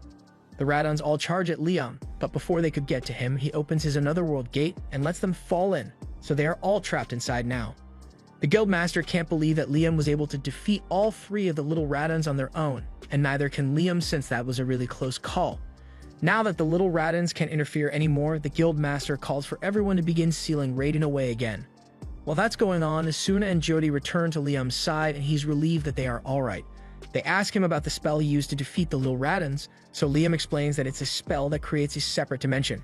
The Radons all charge at Liam, but before they could get to him, he opens his Anotherworld gate and lets them fall in, so they are all trapped inside now. The Guildmaster can't believe that Liam was able to defeat all three of the little Radons on their own, and neither can Liam since that was a really close call. Now that the little Radons can't interfere anymore, the Guildmaster calls for everyone to begin sealing Raiden away again. While that's going on, Asuna and Jody return to Liam's side and he's relieved that they are alright. They ask him about the spell he used to defeat the little Radons, so Liam explains that it's a spell that creates a separate dimension.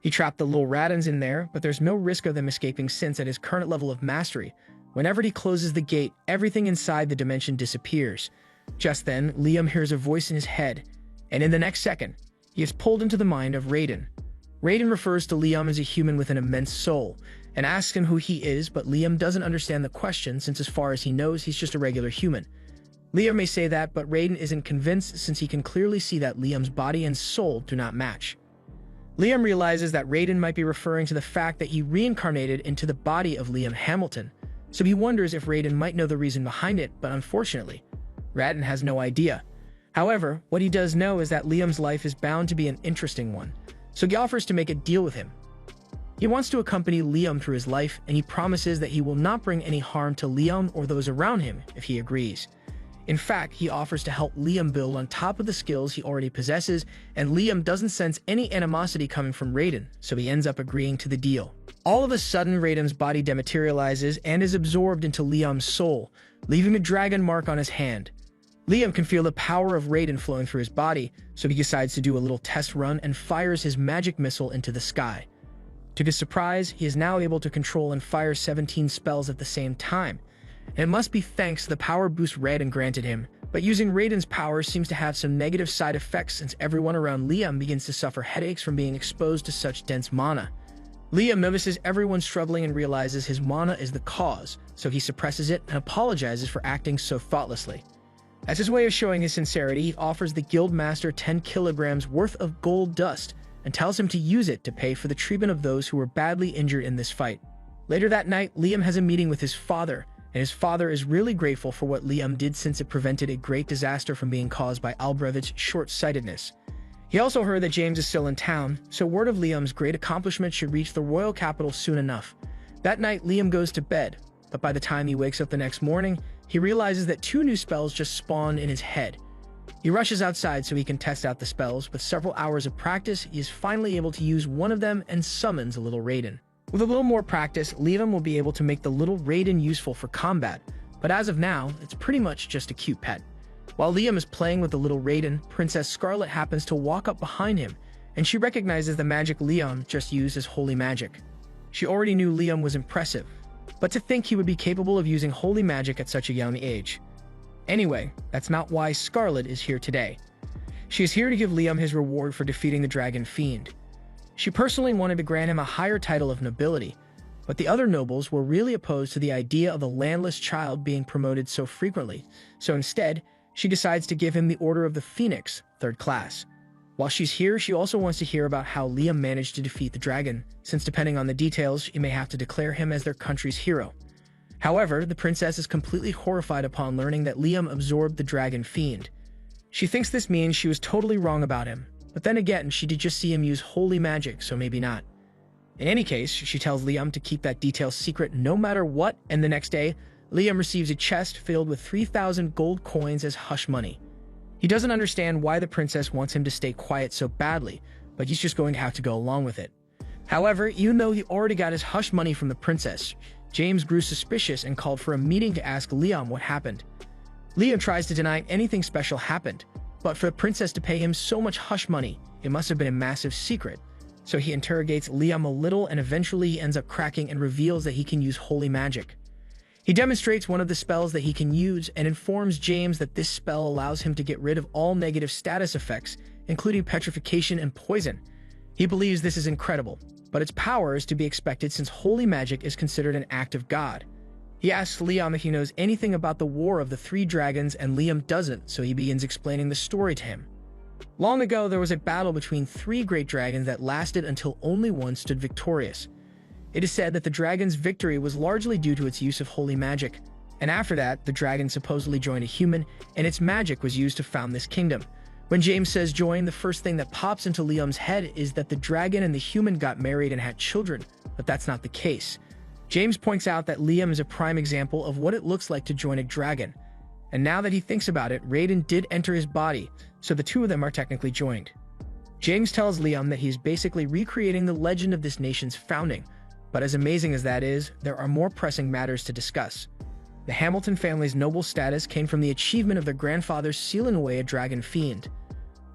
He trapped the little Radons in there, but there's no risk of them escaping since at his current level of mastery, whenever he closes the gate, everything inside the dimension disappears. Just then, Liam hears a voice in his head, and in the next second, he is pulled into the mind of Raiden. Raiden refers to Liam as a human with an immense soul, and asks him who he is, but Liam doesn't understand the question since as far as he knows, he's just a regular human. Liam may say that, but Raiden isn't convinced since he can clearly see that Liam's body and soul do not match. Liam realizes that Raiden might be referring to the fact that he reincarnated into the body of Liam Hamilton, so he wonders if Raiden might know the reason behind it, but unfortunately, Raiden has no idea. However, what he does know is that Liam's life is bound to be an interesting one, so he offers to make a deal with him. He wants to accompany Liam through his life, and he promises that he will not bring any harm to Liam or those around him if he agrees. In fact, he offers to help Liam build on top of the skills he already possesses, and Liam doesn't sense any animosity coming from Raiden, so he ends up agreeing to the deal. All of a sudden, Raiden's body dematerializes and is absorbed into Liam's soul, leaving a dragon mark on his hand. Liam can feel the power of Raiden flowing through his body, so he decides to do a little test run and fires his magic missile into the sky. To his surprise, he is now able to control and fire 17 spells at the same time. And it must be thanks to the power boost Raiden granted him, but using Raiden's power seems to have some negative side effects since everyone around Liam begins to suffer headaches from being exposed to such dense mana. Liam notices everyone struggling and realizes his mana is the cause, so he suppresses it and apologizes for acting so thoughtlessly. As his way of showing his sincerity, he offers the Guildmaster 10 kilograms worth of gold dust and tells him to use it to pay for the treatment of those who were badly injured in this fight. Later that night, Liam has a meeting with his father, and his father is really grateful for what Liam did since it prevented a great disaster from being caused by Albrevit's short-sightedness. He also heard that James is still in town, so word of Liam's great accomplishment should reach the royal capital soon enough. That night, Liam goes to bed, but by the time he wakes up the next morning, he realizes that 2 new spells just spawned in his head. He rushes outside so he can test out the spells. With several hours of practice, he is finally able to use one of them and summons a little Raiden. With a little more practice, Liam will be able to make the little Raiden useful for combat, but as of now, it's pretty much just a cute pet. While Liam is playing with the little Raiden, Princess Scarlet happens to walk up behind him, and she recognizes the magic Liam just used as holy magic. She already knew Liam was impressive, but to think he would be capable of using holy magic at such a young age. Anyway, that's not why Scarlet is here today. She is here to give Liam his reward for defeating the Dragon Fiend. She personally wanted to grant him a higher title of nobility, but the other nobles were really opposed to the idea of a landless child being promoted so frequently, so instead, she decides to give him the Order of the Phoenix, 3rd class. While she's here, she also wants to hear about how Liam managed to defeat the dragon, since depending on the details, she may have to declare him as their country's hero. However, the princess is completely horrified upon learning that Liam absorbed the Dragon Fiend. She thinks this means she was totally wrong about him, but then again, she did just see him use holy magic, so maybe not. In any case, she tells Liam to keep that detail secret no matter what, and the next day, Liam receives a chest filled with 3,000 gold coins as hush money. He doesn't understand why the princess wants him to stay quiet so badly, but he's just going to have to go along with it. However, even though he already got his hush money from the princess, James grew suspicious and called for a meeting to ask Liam what happened. Liam tries to deny anything special happened, but for the princess to pay him so much hush money, it must have been a massive secret. So he interrogates Liam a little and eventually he ends up cracking and reveals that he can use holy magic. He demonstrates one of the spells that he can use and informs James that this spell allows him to get rid of all negative status effects, including petrification and poison. He believes this is incredible, but its power is to be expected since holy magic is considered an act of God. He asks Liam if he knows anything about the War of the Three Dragons, and Liam doesn't, so he begins explaining the story to him. Long ago, there was a battle between three great dragons that lasted until only one stood victorious. It is said that the dragon's victory was largely due to its use of holy magic, and after that, the dragon supposedly joined a human, and its magic was used to found this kingdom. When James says join, the first thing that pops into Liam's head is that the dragon and the human got married and had children, but that's not the case. James points out that Liam is a prime example of what it looks like to join a dragon, and now that he thinks about it, Raiden did enter his body, so the two of them are technically joined. James tells Liam that he is basically recreating the legend of this nation's founding, but as amazing as that is, there are more pressing matters to discuss. The Hamilton family's noble status came from the achievement of their grandfathers sealing away a dragon fiend.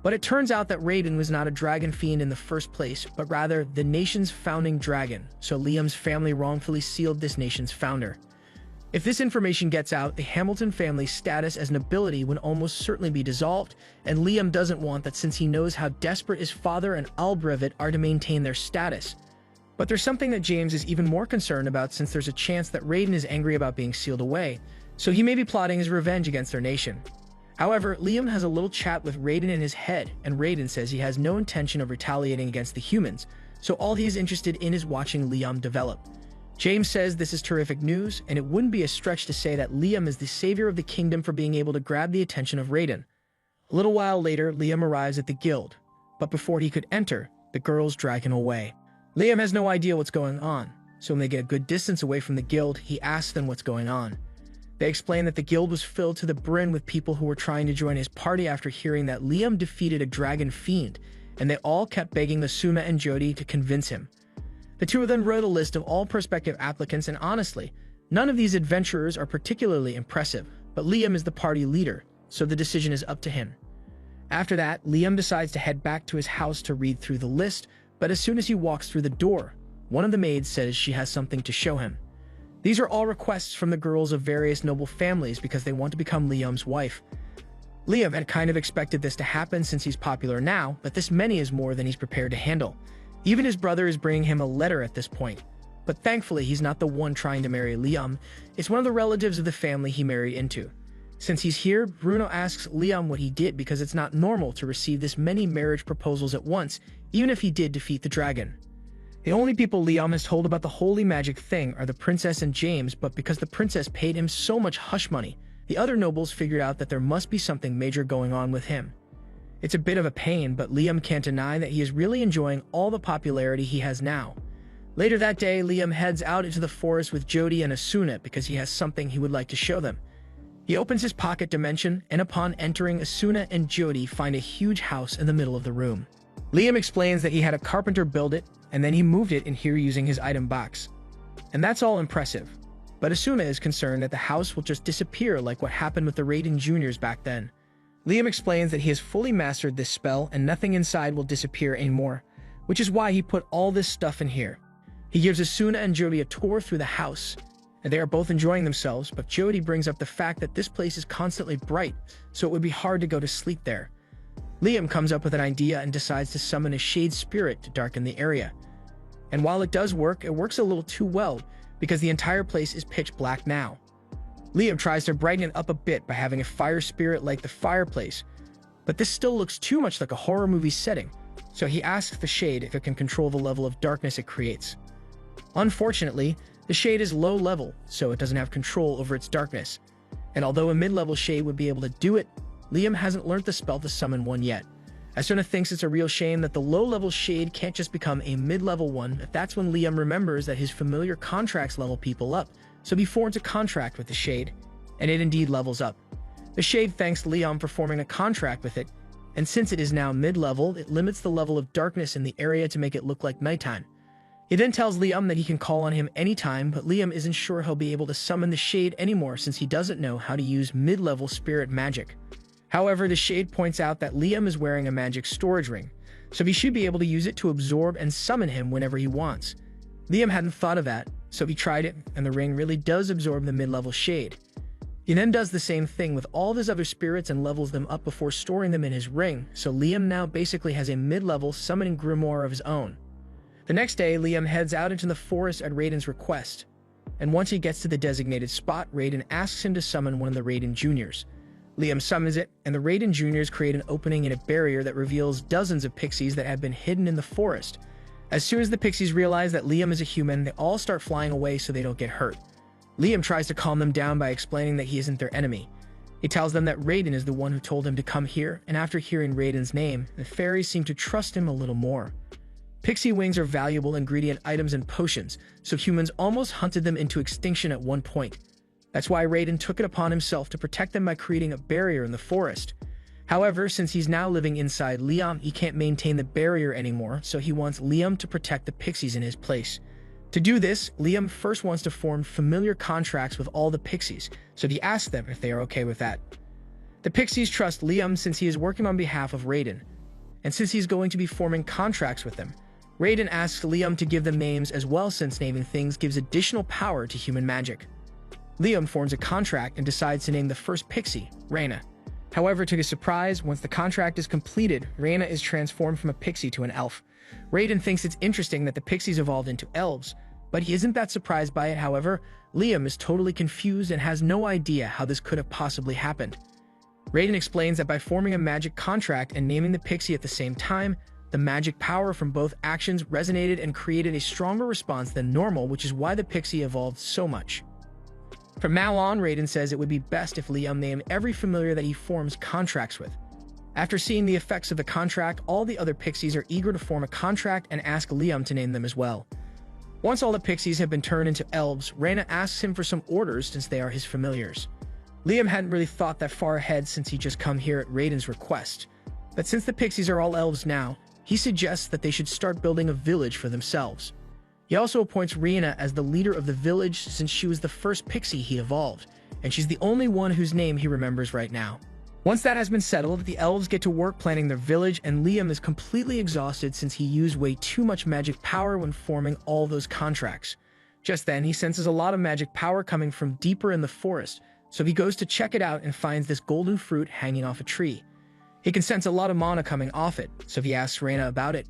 But it turns out that Raiden was not a dragon fiend in the first place, but rather the nation's founding dragon, so Liam's family wrongfully sealed this nation's founder. If this information gets out, the Hamilton family's status as nobility would almost certainly be dissolved, and Liam doesn't want that since he knows how desperate his father and Albrevit are to maintain their status. But there's something that James is even more concerned about since there's a chance that Raiden is angry about being sealed away, so he may be plotting his revenge against their nation. However, Liam has a little chat with Raiden in his head, and Raiden says he has no intention of retaliating against the humans, so all he is interested in is watching Liam develop. James says this is terrific news, and it wouldn't be a stretch to say that Liam is the savior of the kingdom for being able to grab the attention of Raiden. A little while later, Liam arrives at the guild, but before he could enter, the girls drag him away. Liam has no idea what's going on, so when they get a good distance away from the guild, he asks them what's going on. They explain that the guild was filled to the brim with people who were trying to join his party after hearing that Liam defeated a dragon fiend, and they all kept begging Asuna and Jody to convince him. The two of them wrote a list of all prospective applicants, and honestly, none of these adventurers are particularly impressive, but Liam is the party leader, so the decision is up to him. After that, Liam decides to head back to his house to read through the list, but as soon as he walks through the door, one of the maids says she has something to show him. These are all requests from the girls of various noble families because they want to become Liam's wife. Liam had kind of expected this to happen since he's popular now, but this many is more than he's prepared to handle. Even his brother is bringing him a letter at this point. But thankfully, he's not the one trying to marry Liam. It's one of the relatives of the family he married into. Since he's here, Bruno asks Liam what he did because it's not normal to receive this many marriage proposals at once, even if he did defeat the dragon. The only people Liam has told about the holy magic thing are the princess and James, but because the princess paid him so much hush money, the other nobles figured out that there must be something major going on with him. It's a bit of a pain, but Liam can't deny that he is really enjoying all the popularity he has now. Later that day, Liam heads out into the forest with Jody and Asuna because he has something he would like to show them. He opens his pocket dimension, and upon entering, Asuna and Jody find a huge house in the middle of the room. Liam explains that he had a carpenter build it, and then he moved it in here using his item box. And that's all impressive. But Asuna is concerned that the house will just disappear like what happened with the Raiden Juniors back then. Liam explains that he has fully mastered this spell and nothing inside will disappear anymore, which is why he put all this stuff in here. He gives Asuna and Jody a tour through the house, and they are both enjoying themselves, but Jody brings up the fact that this place is constantly bright, so it would be hard to go to sleep there. Liam comes up with an idea and decides to summon a shade spirit to darken the area. And while it does work, it works a little too well, because the entire place is pitch black now. Liam tries to brighten it up a bit by having a fire spirit light the fireplace, but this still looks too much like a horror movie setting, so he asks the shade if it can control the level of darkness it creates. Unfortunately, the shade is low level, so it doesn't have control over its darkness, and although a mid-level shade would be able to do it, Liam hasn't learned the spell to summon one yet. Asuna thinks it's a real shame that the low-level shade can't just become a mid-level one, but that's when Liam remembers that his familiar contracts level people up, so he forms a contract with the shade, and it indeed levels up. The shade thanks Liam for forming a contract with it, and since it is now mid-level, it limits the level of darkness in the area to make it look like nighttime. He then tells Liam that he can call on him anytime, but Liam isn't sure he'll be able to summon the shade anymore since he doesn't know how to use mid-level spirit magic. However, the shade points out that Liam is wearing a magic storage ring, so he should be able to use it to absorb and summon him whenever he wants. Liam hadn't thought of that, So he tried it, and the ring really does absorb the mid-level shade. He then does the same thing with all of his other spirits and levels them up before storing them in his ring, so Liam now basically has a mid-level summoning grimoire of his own. The next day, Liam heads out into the forest at Raiden's request, and once he gets to the designated spot, Raiden asks him to summon one of the Raiden Juniors. Liam summons it, and the Raiden Juniors create an opening in a barrier that reveals dozens of pixies that have been hidden in the forest. As soon as the pixies realize that Liam is a human, they all start flying away so they don't get hurt. Liam tries to calm them down by explaining that he isn't their enemy. He tells them that Raiden is the one who told him to come here, and after hearing Raiden's name, the fairies seem to trust him a little more. Pixie wings are valuable ingredient items and potions, so humans almost hunted them into extinction at one point. That's why Raiden took it upon himself to protect them by creating a barrier in the forest. However, since he's now living inside Liam, he can't maintain the barrier anymore, so he wants Liam to protect the pixies in his place. To do this, Liam first wants to form familiar contracts with all the pixies, so he asks them if they are okay with that. The pixies trust Liam since he is working on behalf of Raiden, and since he's going to be forming contracts with them, Raiden asks Liam to give them names as well since naming things gives additional power to human magic. Liam forms a contract and decides to name the first pixie, Reina. However, to his surprise, once the contract is completed, Reina is transformed from a pixie to an elf. Raiden thinks it's interesting that the pixies evolved into elves, but he isn't that surprised by it. However, Liam is totally confused and has no idea how this could have possibly happened. Raiden explains that by forming a magic contract and naming the pixie at the same time, the magic power from both actions resonated and created a stronger response than normal, which is why the pixie evolved so much. From now on, Raiden says it would be best if Liam named every familiar that he forms contracts with. After seeing the effects of the contract, all the other pixies are eager to form a contract and ask Liam to name them as well. Once all the pixies have been turned into elves, Reina asks him for some orders since they are his familiars. Liam hadn't really thought that far ahead since he just come here at Raiden's request, but since the pixies are all elves now, he suggests that they should start building a village for themselves. He also appoints Reina as the leader of the village since she was the first pixie he evolved, and she's the only one whose name he remembers right now. Once that has been settled, the elves get to work planning their village, and Liam is completely exhausted since he used way too much magic power when forming all those contracts. Just then, he senses a lot of magic power coming from deeper in the forest, so he goes to check it out and finds this golden fruit hanging off a tree. He can sense a lot of mana coming off it, so he asks Reina about it,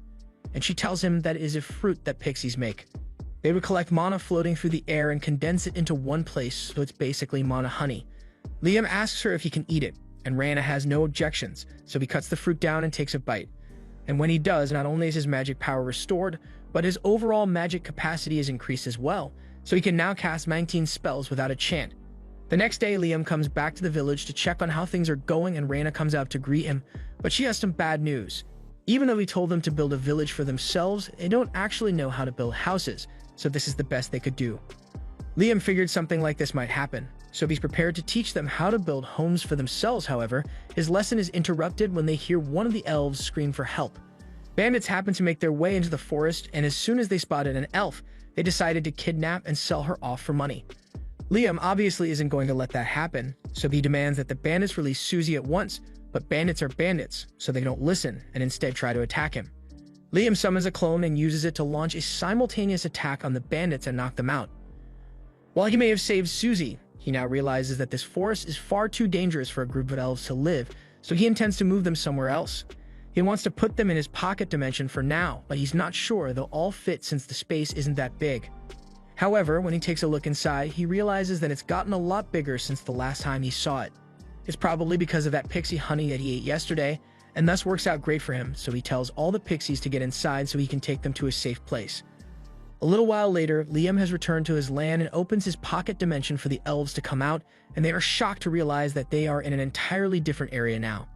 and she tells him that it is a fruit that pixies make. They would collect mana floating through the air and condense it into one place, so it's basically mana honey. Liam asks her if he can eat it, and Reina has no objections, so he cuts the fruit down and takes a bite. And when he does, not only is his magic power restored, but his overall magic capacity is increased as well, so he can now cast 19 spells without a chant. The next day, Liam comes back to the village to check on how things are going, and Reina comes out to greet him, but she has some bad news. Even though he told them to build a village for themselves, they don't actually know how to build houses, so this is the best they could do. Liam figured something like this might happen, so he's prepared to teach them how to build homes for themselves. However, his lesson is interrupted when they hear one of the elves scream for help. Bandits happen to make their way into the forest, and as soon as they spotted an elf, they decided to kidnap and sell her off for money. Liam obviously isn't going to let that happen, so he demands that the bandits release Susie at once, but bandits are bandits, so they don't listen and instead try to attack him. Liam summons a clone and uses it to launch a simultaneous attack on the bandits and knock them out. While he may have saved Susie, he now realizes that this forest is far too dangerous for a group of elves to live, so he intends to move them somewhere else. He wants to put them in his pocket dimension for now, but he's not sure they'll all fit since the space isn't that big. However, when he takes a look inside, he realizes that it's gotten a lot bigger since the last time he saw it. It's probably because of that pixie honey that he ate yesterday, and thus works out great for him, so he tells all the pixies to get inside so he can take them to a safe place. A little while later, Liam has returned to his land and opens his pocket dimension for the elves to come out, and they are shocked to realize that they are in an entirely different area now.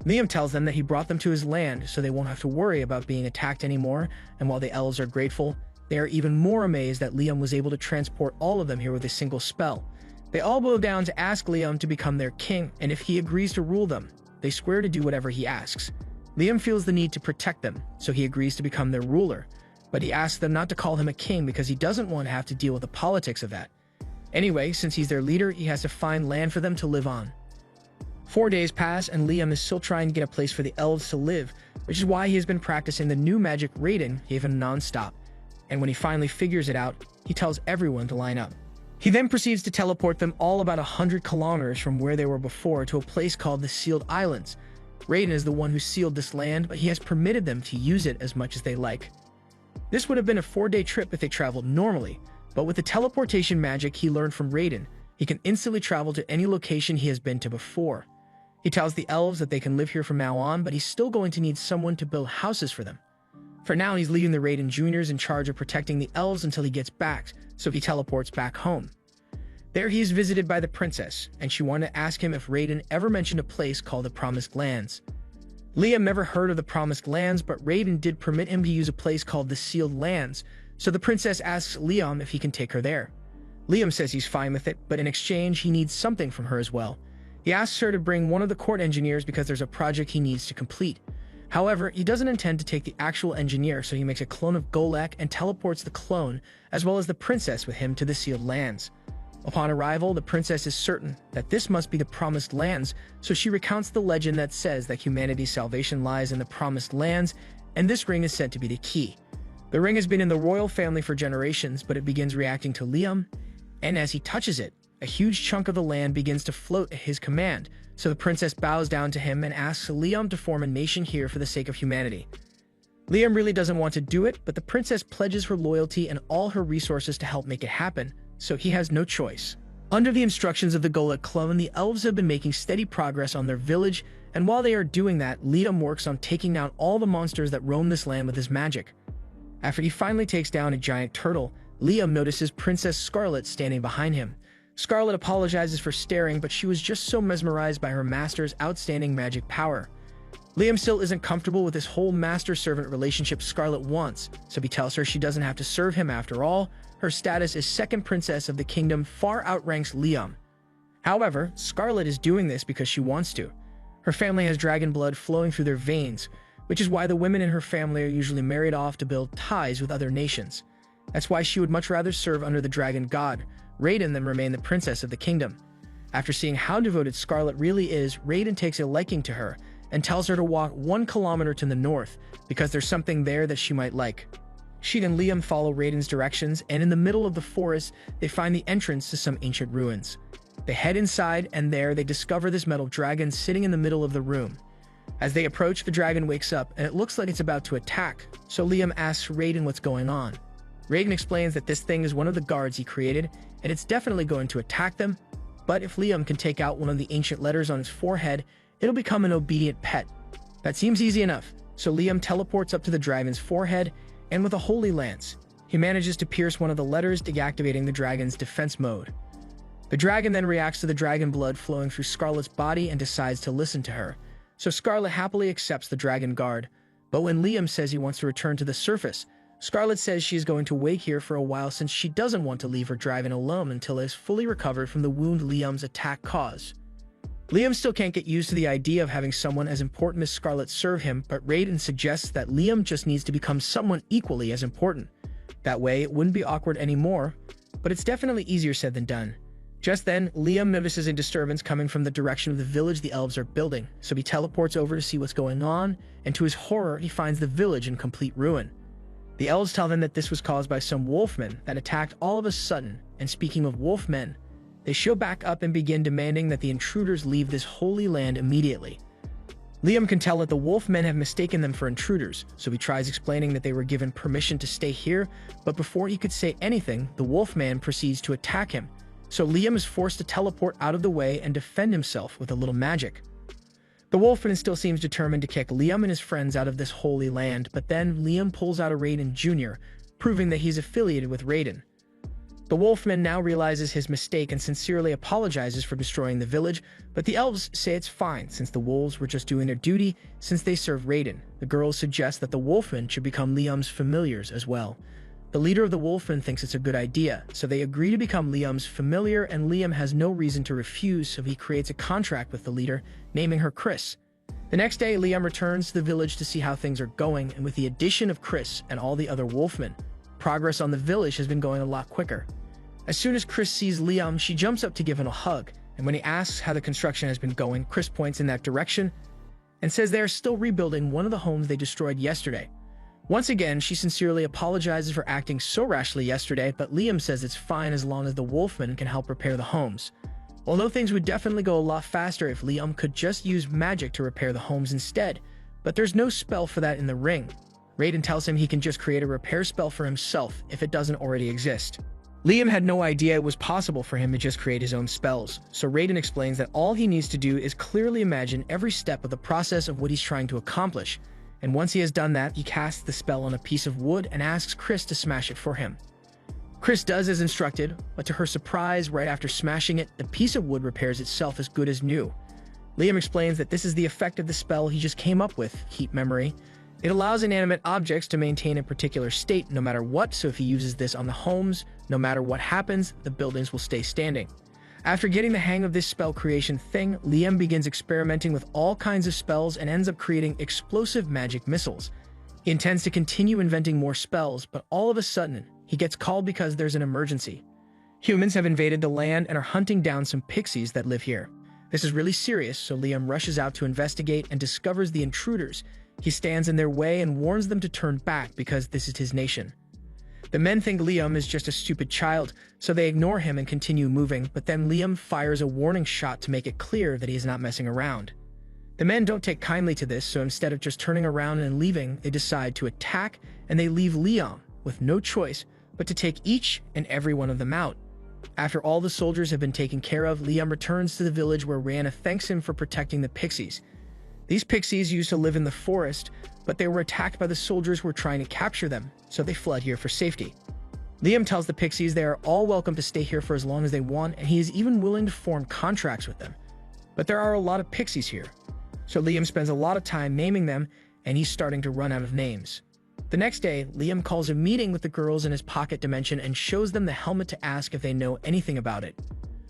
Liam tells them that he brought them to his land so they won't have to worry about being attacked anymore, and while the elves are grateful, they are even more amazed that Liam was able to transport all of them here with a single spell. They all bow down to ask Liam to become their king, and if he agrees to rule them, they swear to do whatever he asks. Liam feels the need to protect them, so he agrees to become their ruler, but he asks them not to call him a king because he doesn't want to have to deal with the politics of that. Anyway, since he's their leader, he has to find land for them to live on. 4 days pass, and Liam is still trying to get a place for the elves to live, which is why he has been practicing the new magic Raiden gave him non-stop. And when he finally figures it out, he tells everyone to line up. He then proceeds to teleport them all about 100 kilometers from where they were before to a place called the Sealed Islands. Raiden is the one who sealed this land, but he has permitted them to use it as much as they like. This would have been a 4-day trip if they traveled normally, but with the teleportation magic he learned from Raiden, he can instantly travel to any location he has been to before. He tells the elves that they can live here from now on, but he's still going to need someone to build houses for them. For now, he's leaving the Raiden Jr.'s in charge of protecting the elves until he gets back, so he teleports back home. There he is visited by the princess, and she wanted to ask him if Raiden ever mentioned a place called the Promised Lands. Liam never heard of the Promised Lands, but Raiden did permit him to use a place called the Sealed Lands, so the princess asks Liam if he can take her there. Liam says he's fine with it, but in exchange he needs something from her as well. He asks her to bring one of the court engineers because there's a project he needs to complete. However, he doesn't intend to take the actual engineer, so he makes a clone of Golek and teleports the clone, as well as the princess with him to the Sealed Lands. Upon arrival, the princess is certain that this must be the Promised Lands, so she recounts the legend that says that humanity's salvation lies in the Promised Lands, and this ring is said to be the key. The ring has been in the royal family for generations, but it begins reacting to Liam, and as he touches it, a huge chunk of the land begins to float at his command, so the princess bows down to him and asks Liam to form a nation here for the sake of humanity. Liam really doesn't want to do it, but the princess pledges her loyalty and all her resources to help make it happen, so he has no choice. Under the instructions of the Golek clone, the elves have been making steady progress on their village, and while they are doing that, Liam works on taking down all the monsters that roam this land with his magic. After he finally takes down a giant turtle, Liam notices Princess Scarlet standing behind him. Scarlet apologizes for staring, but she was just so mesmerized by her master's outstanding magic power. Liam still isn't comfortable with this whole master-servant relationship Scarlet wants, so he tells her she doesn't have to serve him after all. Her status as second princess of the kingdom far outranks Liam. However, Scarlet is doing this because she wants to. Her family has dragon blood flowing through their veins, which is why the women in her family are usually married off to build ties with other nations. That's why she would much rather serve under the dragon god, Raiden, than remain the princess of the kingdom. After seeing how devoted Scarlet really is, Raiden takes a liking to her and tells her to walk 1 kilometer to the north because there's something there that she might like. She and Liam follow Raiden's directions, and in the middle of the forest, they find the entrance to some ancient ruins. They head inside, and there they discover this metal dragon sitting in the middle of the room. As they approach, the dragon wakes up, and it looks like it's about to attack, so Liam asks Raiden what's going on. Raiden explains that this thing is one of the guards he created, and it's definitely going to attack them, but if Liam can take out one of the ancient letters on its forehead, it'll become an obedient pet. That seems easy enough, so Liam teleports up to the dragon's forehead, and with a holy lance, he manages to pierce one of the letters, deactivating the dragon's defense mode. The dragon then reacts to the dragon blood flowing through Scarlet's body and decides to listen to her, so Scarlet happily accepts the dragon guard. But when Liam says he wants to return to the surface, Scarlet says she is going to wait here for a while since she doesn't want to leave her dragon alone until it is fully recovered from the wound Liam's attack caused. Liam still can't get used to the idea of having someone as important as Scarlet serve him, but Raiden suggests that Liam just needs to become someone equally as important. That way, it wouldn't be awkward anymore, but it's definitely easier said than done. Just then, Liam notices a disturbance coming from the direction of the village the elves are building, so he teleports over to see what's going on, and to his horror, he finds the village in complete ruin. The elves tell them that this was caused by some wolfmen that attacked all of a sudden, and speaking of wolfmen, they show back up and begin demanding that the intruders leave this holy land immediately. Liam can tell that the wolfmen have mistaken them for intruders, so he tries explaining that they were given permission to stay here, but before he could say anything, the wolfman proceeds to attack him, so Liam is forced to teleport out of the way and defend himself with a little magic. The wolfman still seems determined to kick Liam and his friends out of this holy land, but then Liam pulls out a Raiden Jr., proving that he's affiliated with Raiden. The wolfman now realizes his mistake and sincerely apologizes for destroying the village, but the elves say it's fine since the wolves were just doing their duty since they serve Raiden. The girls suggest that the wolfman should become Liam's familiars as well. The leader of the wolfmen thinks it's a good idea, so they agree to become Liam's familiar, and Liam has no reason to refuse, so he creates a contract with the leader, naming her Chris. The next day, Liam returns to the village to see how things are going, and with the addition of Chris and all the other wolfmen, progress on the village has been going a lot quicker. As soon as Chris sees Liam, she jumps up to give him a hug, and when he asks how the construction has been going, Chris points in that direction and says they are still rebuilding one of the homes they destroyed yesterday. Once again, she sincerely apologizes for acting so rashly yesterday, but Liam says it's fine as long as the Wolfman can help repair the homes. Although things would definitely go a lot faster if Liam could just use magic to repair the homes instead, but there's no spell for that in the ring. Raiden tells him he can just create a repair spell for himself if it doesn't already exist. Liam had no idea it was possible for him to just create his own spells, so Raiden explains that all he needs to do is clearly imagine every step of the process of what he's trying to accomplish, and once he has done that, he casts the spell on a piece of wood and asks Chris to smash it for him. Chris does as instructed, but to her surprise, right after smashing it, the piece of wood repairs itself as good as new. Liam explains that this is the effect of the spell he just came up with, Keep Memory. It allows inanimate objects to maintain a particular state no matter what, so if he uses this on the homes, no matter what happens, the buildings will stay standing. After getting the hang of this spell creation thing, Liam begins experimenting with all kinds of spells and ends up creating explosive magic missiles. He intends to continue inventing more spells, but all of a sudden, he gets called because there's an emergency. Humans have invaded the land and are hunting down some pixies that live here. This is really serious, so Liam rushes out to investigate and discovers the intruders. He stands in their way and warns them to turn back because this is his nation. The men think Liam is just a stupid child, so they ignore him and continue moving, but then Liam fires a warning shot to make it clear that he is not messing around. The men don't take kindly to this, so instead of just turning around and leaving, they decide to attack, and they leave Liam with no choice but to take each and every one of them out. After all the soldiers have been taken care of, Liam returns to the village where Rihanna thanks him for protecting the pixies. These pixies used to live in the forest, but they were attacked by the soldiers who were trying to capture them, so they fled here for safety. Liam tells the pixies they are all welcome to stay here for as long as they want, and he is even willing to form contracts with them. But there are a lot of pixies here, so Liam spends a lot of time naming them, and he's starting to run out of names. The next day, Liam calls a meeting with the girls in his pocket dimension and shows them the helmet to ask if they know anything about it.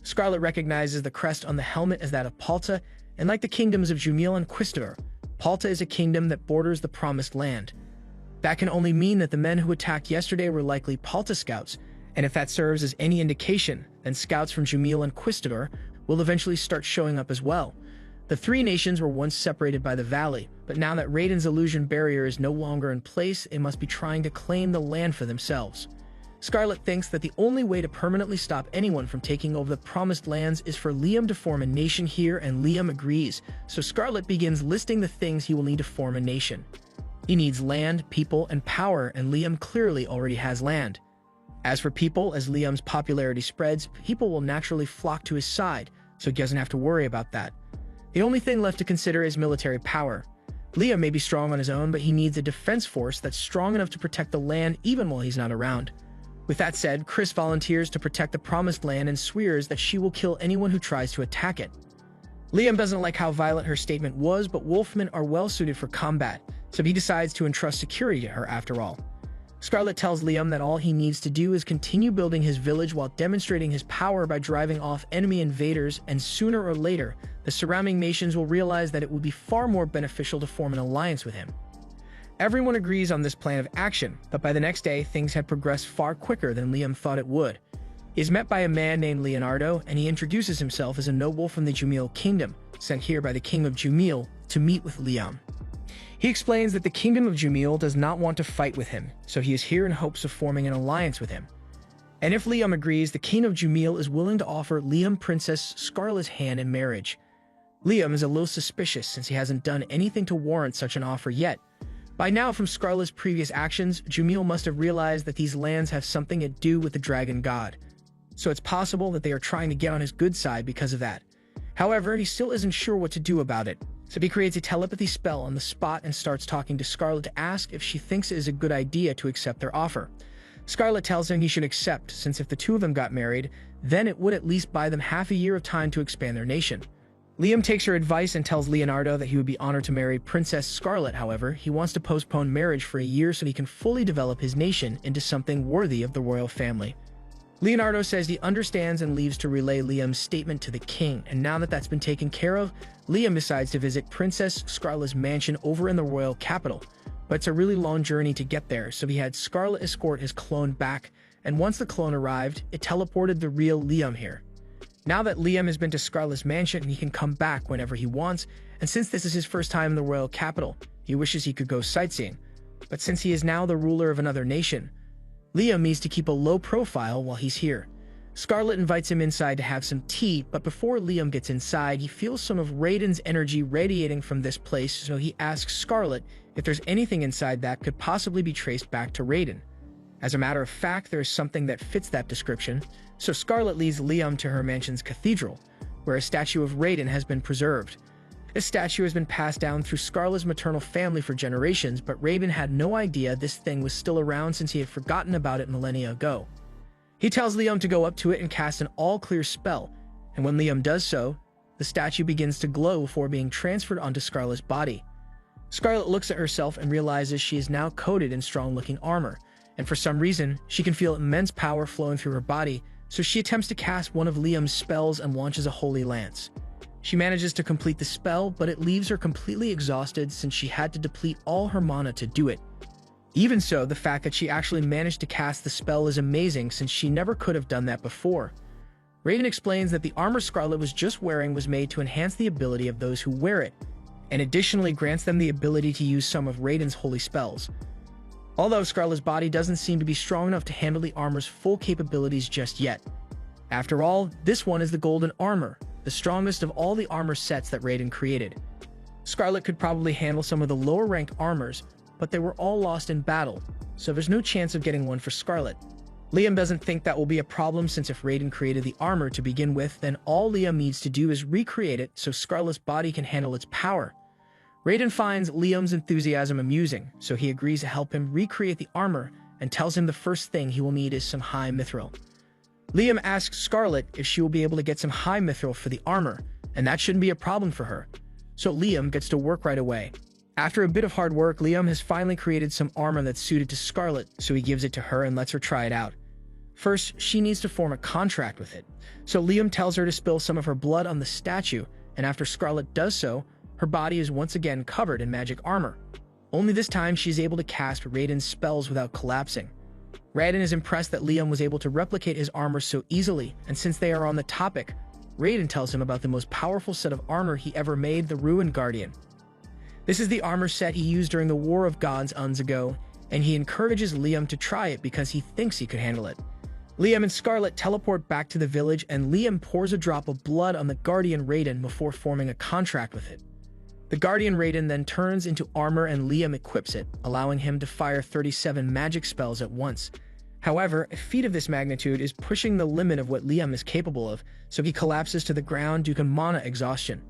Scarlet recognizes the crest on the helmet as that of Palta, and like the kingdoms of Jumiel and Quistador, Palta is a kingdom that borders the Promised Land. That can only mean that the men who attacked yesterday were likely Palta scouts, and if that serves as any indication, then scouts from Jumiel and Quistador will eventually start showing up as well. The three nations were once separated by the valley, but now that Raiden's illusion barrier is no longer in place, they must be trying to claim the land for themselves. Scarlet thinks that the only way to permanently stop anyone from taking over the Promised Lands is for Liam to form a nation here, and Liam agrees, so Scarlet begins listing the things he will need to form a nation. He needs land, people, and power, and Liam clearly already has land. As for people, as Liam's popularity spreads, people will naturally flock to his side, so he doesn't have to worry about that. The only thing left to consider is military power. Liam may be strong on his own, but he needs a defense force that's strong enough to protect the land even while he's not around. With that said, Chris volunteers to protect the Promised Land and swears that she will kill anyone who tries to attack it. Liam doesn't like how violent her statement was, but Wolfmen are well suited for combat, so he decides to entrust security to her after all. Scarlet tells Liam that all he needs to do is continue building his village while demonstrating his power by driving off enemy invaders, and sooner or later, the surrounding nations will realize that it would be far more beneficial to form an alliance with him. Everyone agrees on this plan of action, but by the next day, things had progressed far quicker than Liam thought it would. He is met by a man named Leonardo, and he introduces himself as a noble from the Jumiel Kingdom, sent here by the King of Jumiel to meet with Liam. He explains that the Kingdom of Jumiel does not want to fight with him, so he is here in hopes of forming an alliance with him. And if Liam agrees, the King of Jumiel is willing to offer Liam Princess Scarlet's hand in marriage. Liam is a little suspicious since he hasn't done anything to warrant such an offer yet. By now, from Scarlet's previous actions, Jumiel must have realized that these lands have something to do with the Dragon God, so it's possible that they are trying to get on his good side because of that. However, he still isn't sure what to do about it, so he creates a telepathy spell on the spot and starts talking to Scarlet to ask if she thinks it is a good idea to accept their offer. Scarlet tells him he should accept, since if the two of them got married, then it would at least buy them half a year of time to expand their nation. Liam takes her advice and tells Leonardo that he would be honored to marry Princess Scarlet. However, he wants to postpone marriage for a year so he can fully develop his nation into something worthy of the royal family. Leonardo says he understands and leaves to relay Liam's statement to the king, and now that that's been taken care of, Liam decides to visit Princess Scarlet's mansion over in the royal capital. But it's a really long journey to get there, so he had Scarlet escort his clone back, and once the clone arrived, it teleported the real Liam here. Now that Liam has been to Scarlet's mansion, he can come back whenever he wants, and since this is his first time in the royal capital, he wishes he could go sightseeing. But since he is now the ruler of another nation, Liam needs to keep a low profile while he's here. Scarlet invites him inside to have some tea, but before Liam gets inside, he feels some of Raiden's energy radiating from this place, so he asks Scarlet if there's anything inside that could possibly be traced back to Raiden. As a matter of fact, there is something that fits that description, so Scarlet leads Liam to her mansion's cathedral, where a statue of Raiden has been preserved. This statue has been passed down through Scarlet's maternal family for generations, but Raiden had no idea this thing was still around since he had forgotten about it millennia ago. He tells Liam to go up to it and cast an all-clear spell, and when Liam does so, the statue begins to glow before being transferred onto Scarlet's body. Scarlet looks at herself and realizes she is now coated in strong-looking armor, and for some reason, she can feel immense power flowing through her body, so she attempts to cast one of Liam's spells and launches a holy lance. She manages to complete the spell, but it leaves her completely exhausted since she had to deplete all her mana to do it. Even so, the fact that she actually managed to cast the spell is amazing since she never could have done that before. Raiden explains that the armor Scarlet was just wearing was made to enhance the ability of those who wear it, and additionally grants them the ability to use some of Raiden's holy spells. Although Scarlet's body doesn't seem to be strong enough to handle the armor's full capabilities just yet. After all, this one is the golden armor, the strongest of all the armor sets that Raiden created. Scarlet could probably handle some of the lower-ranked armors, but they were all lost in battle, so there's no chance of getting one for Scarlet. Liam doesn't think that will be a problem since if Raiden created the armor to begin with, then all Liam needs to do is recreate it so Scarlet's body can handle its power. Raiden finds Liam's enthusiasm amusing, so he agrees to help him recreate the armor and tells him the first thing he will need is some high mithril. Liam asks Scarlet if she will be able to get some high mithril for the armor, and that shouldn't be a problem for her, so Liam gets to work right away. After a bit of hard work, Liam has finally created some armor that's suited to Scarlet, so he gives it to her and lets her try it out. First, she needs to form a contract with it, so Liam tells her to spill some of her blood on the statue, and after Scarlet does so, her body is once again covered in magic armor. Only this time she is able to cast Raiden's spells without collapsing. Raiden is impressed that Liam was able to replicate his armor so easily, and since they are on the topic, Raiden tells him about the most powerful set of armor he ever made, the Ruined Guardian. This is the armor set he used during the War of Gods eons ago, and he encourages Liam to try it because he thinks he could handle it. Liam and Scarlet teleport back to the village, and Liam pours a drop of blood on the Guardian Raiden before forming a contract with it. The Guardian Raiden then turns into armor and Liam equips it, allowing him to fire 37 magic spells at once. However, a feat of this magnitude is pushing the limit of what Liam is capable of, so he collapses to the ground due to mana exhaustion.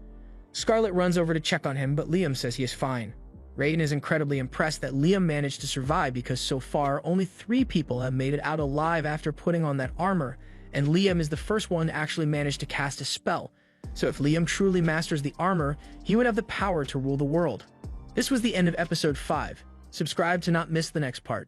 Scarlet runs over to check on him, but Liam says he is fine. Raiden is incredibly impressed that Liam managed to survive because so far, only 3 people have made it out alive after putting on that armor, and Liam is the first one to actually manage to cast a spell. So if Liam truly masters the armor, he would have the power to rule the world. This was the end of episode 5. Subscribe to not miss the next part.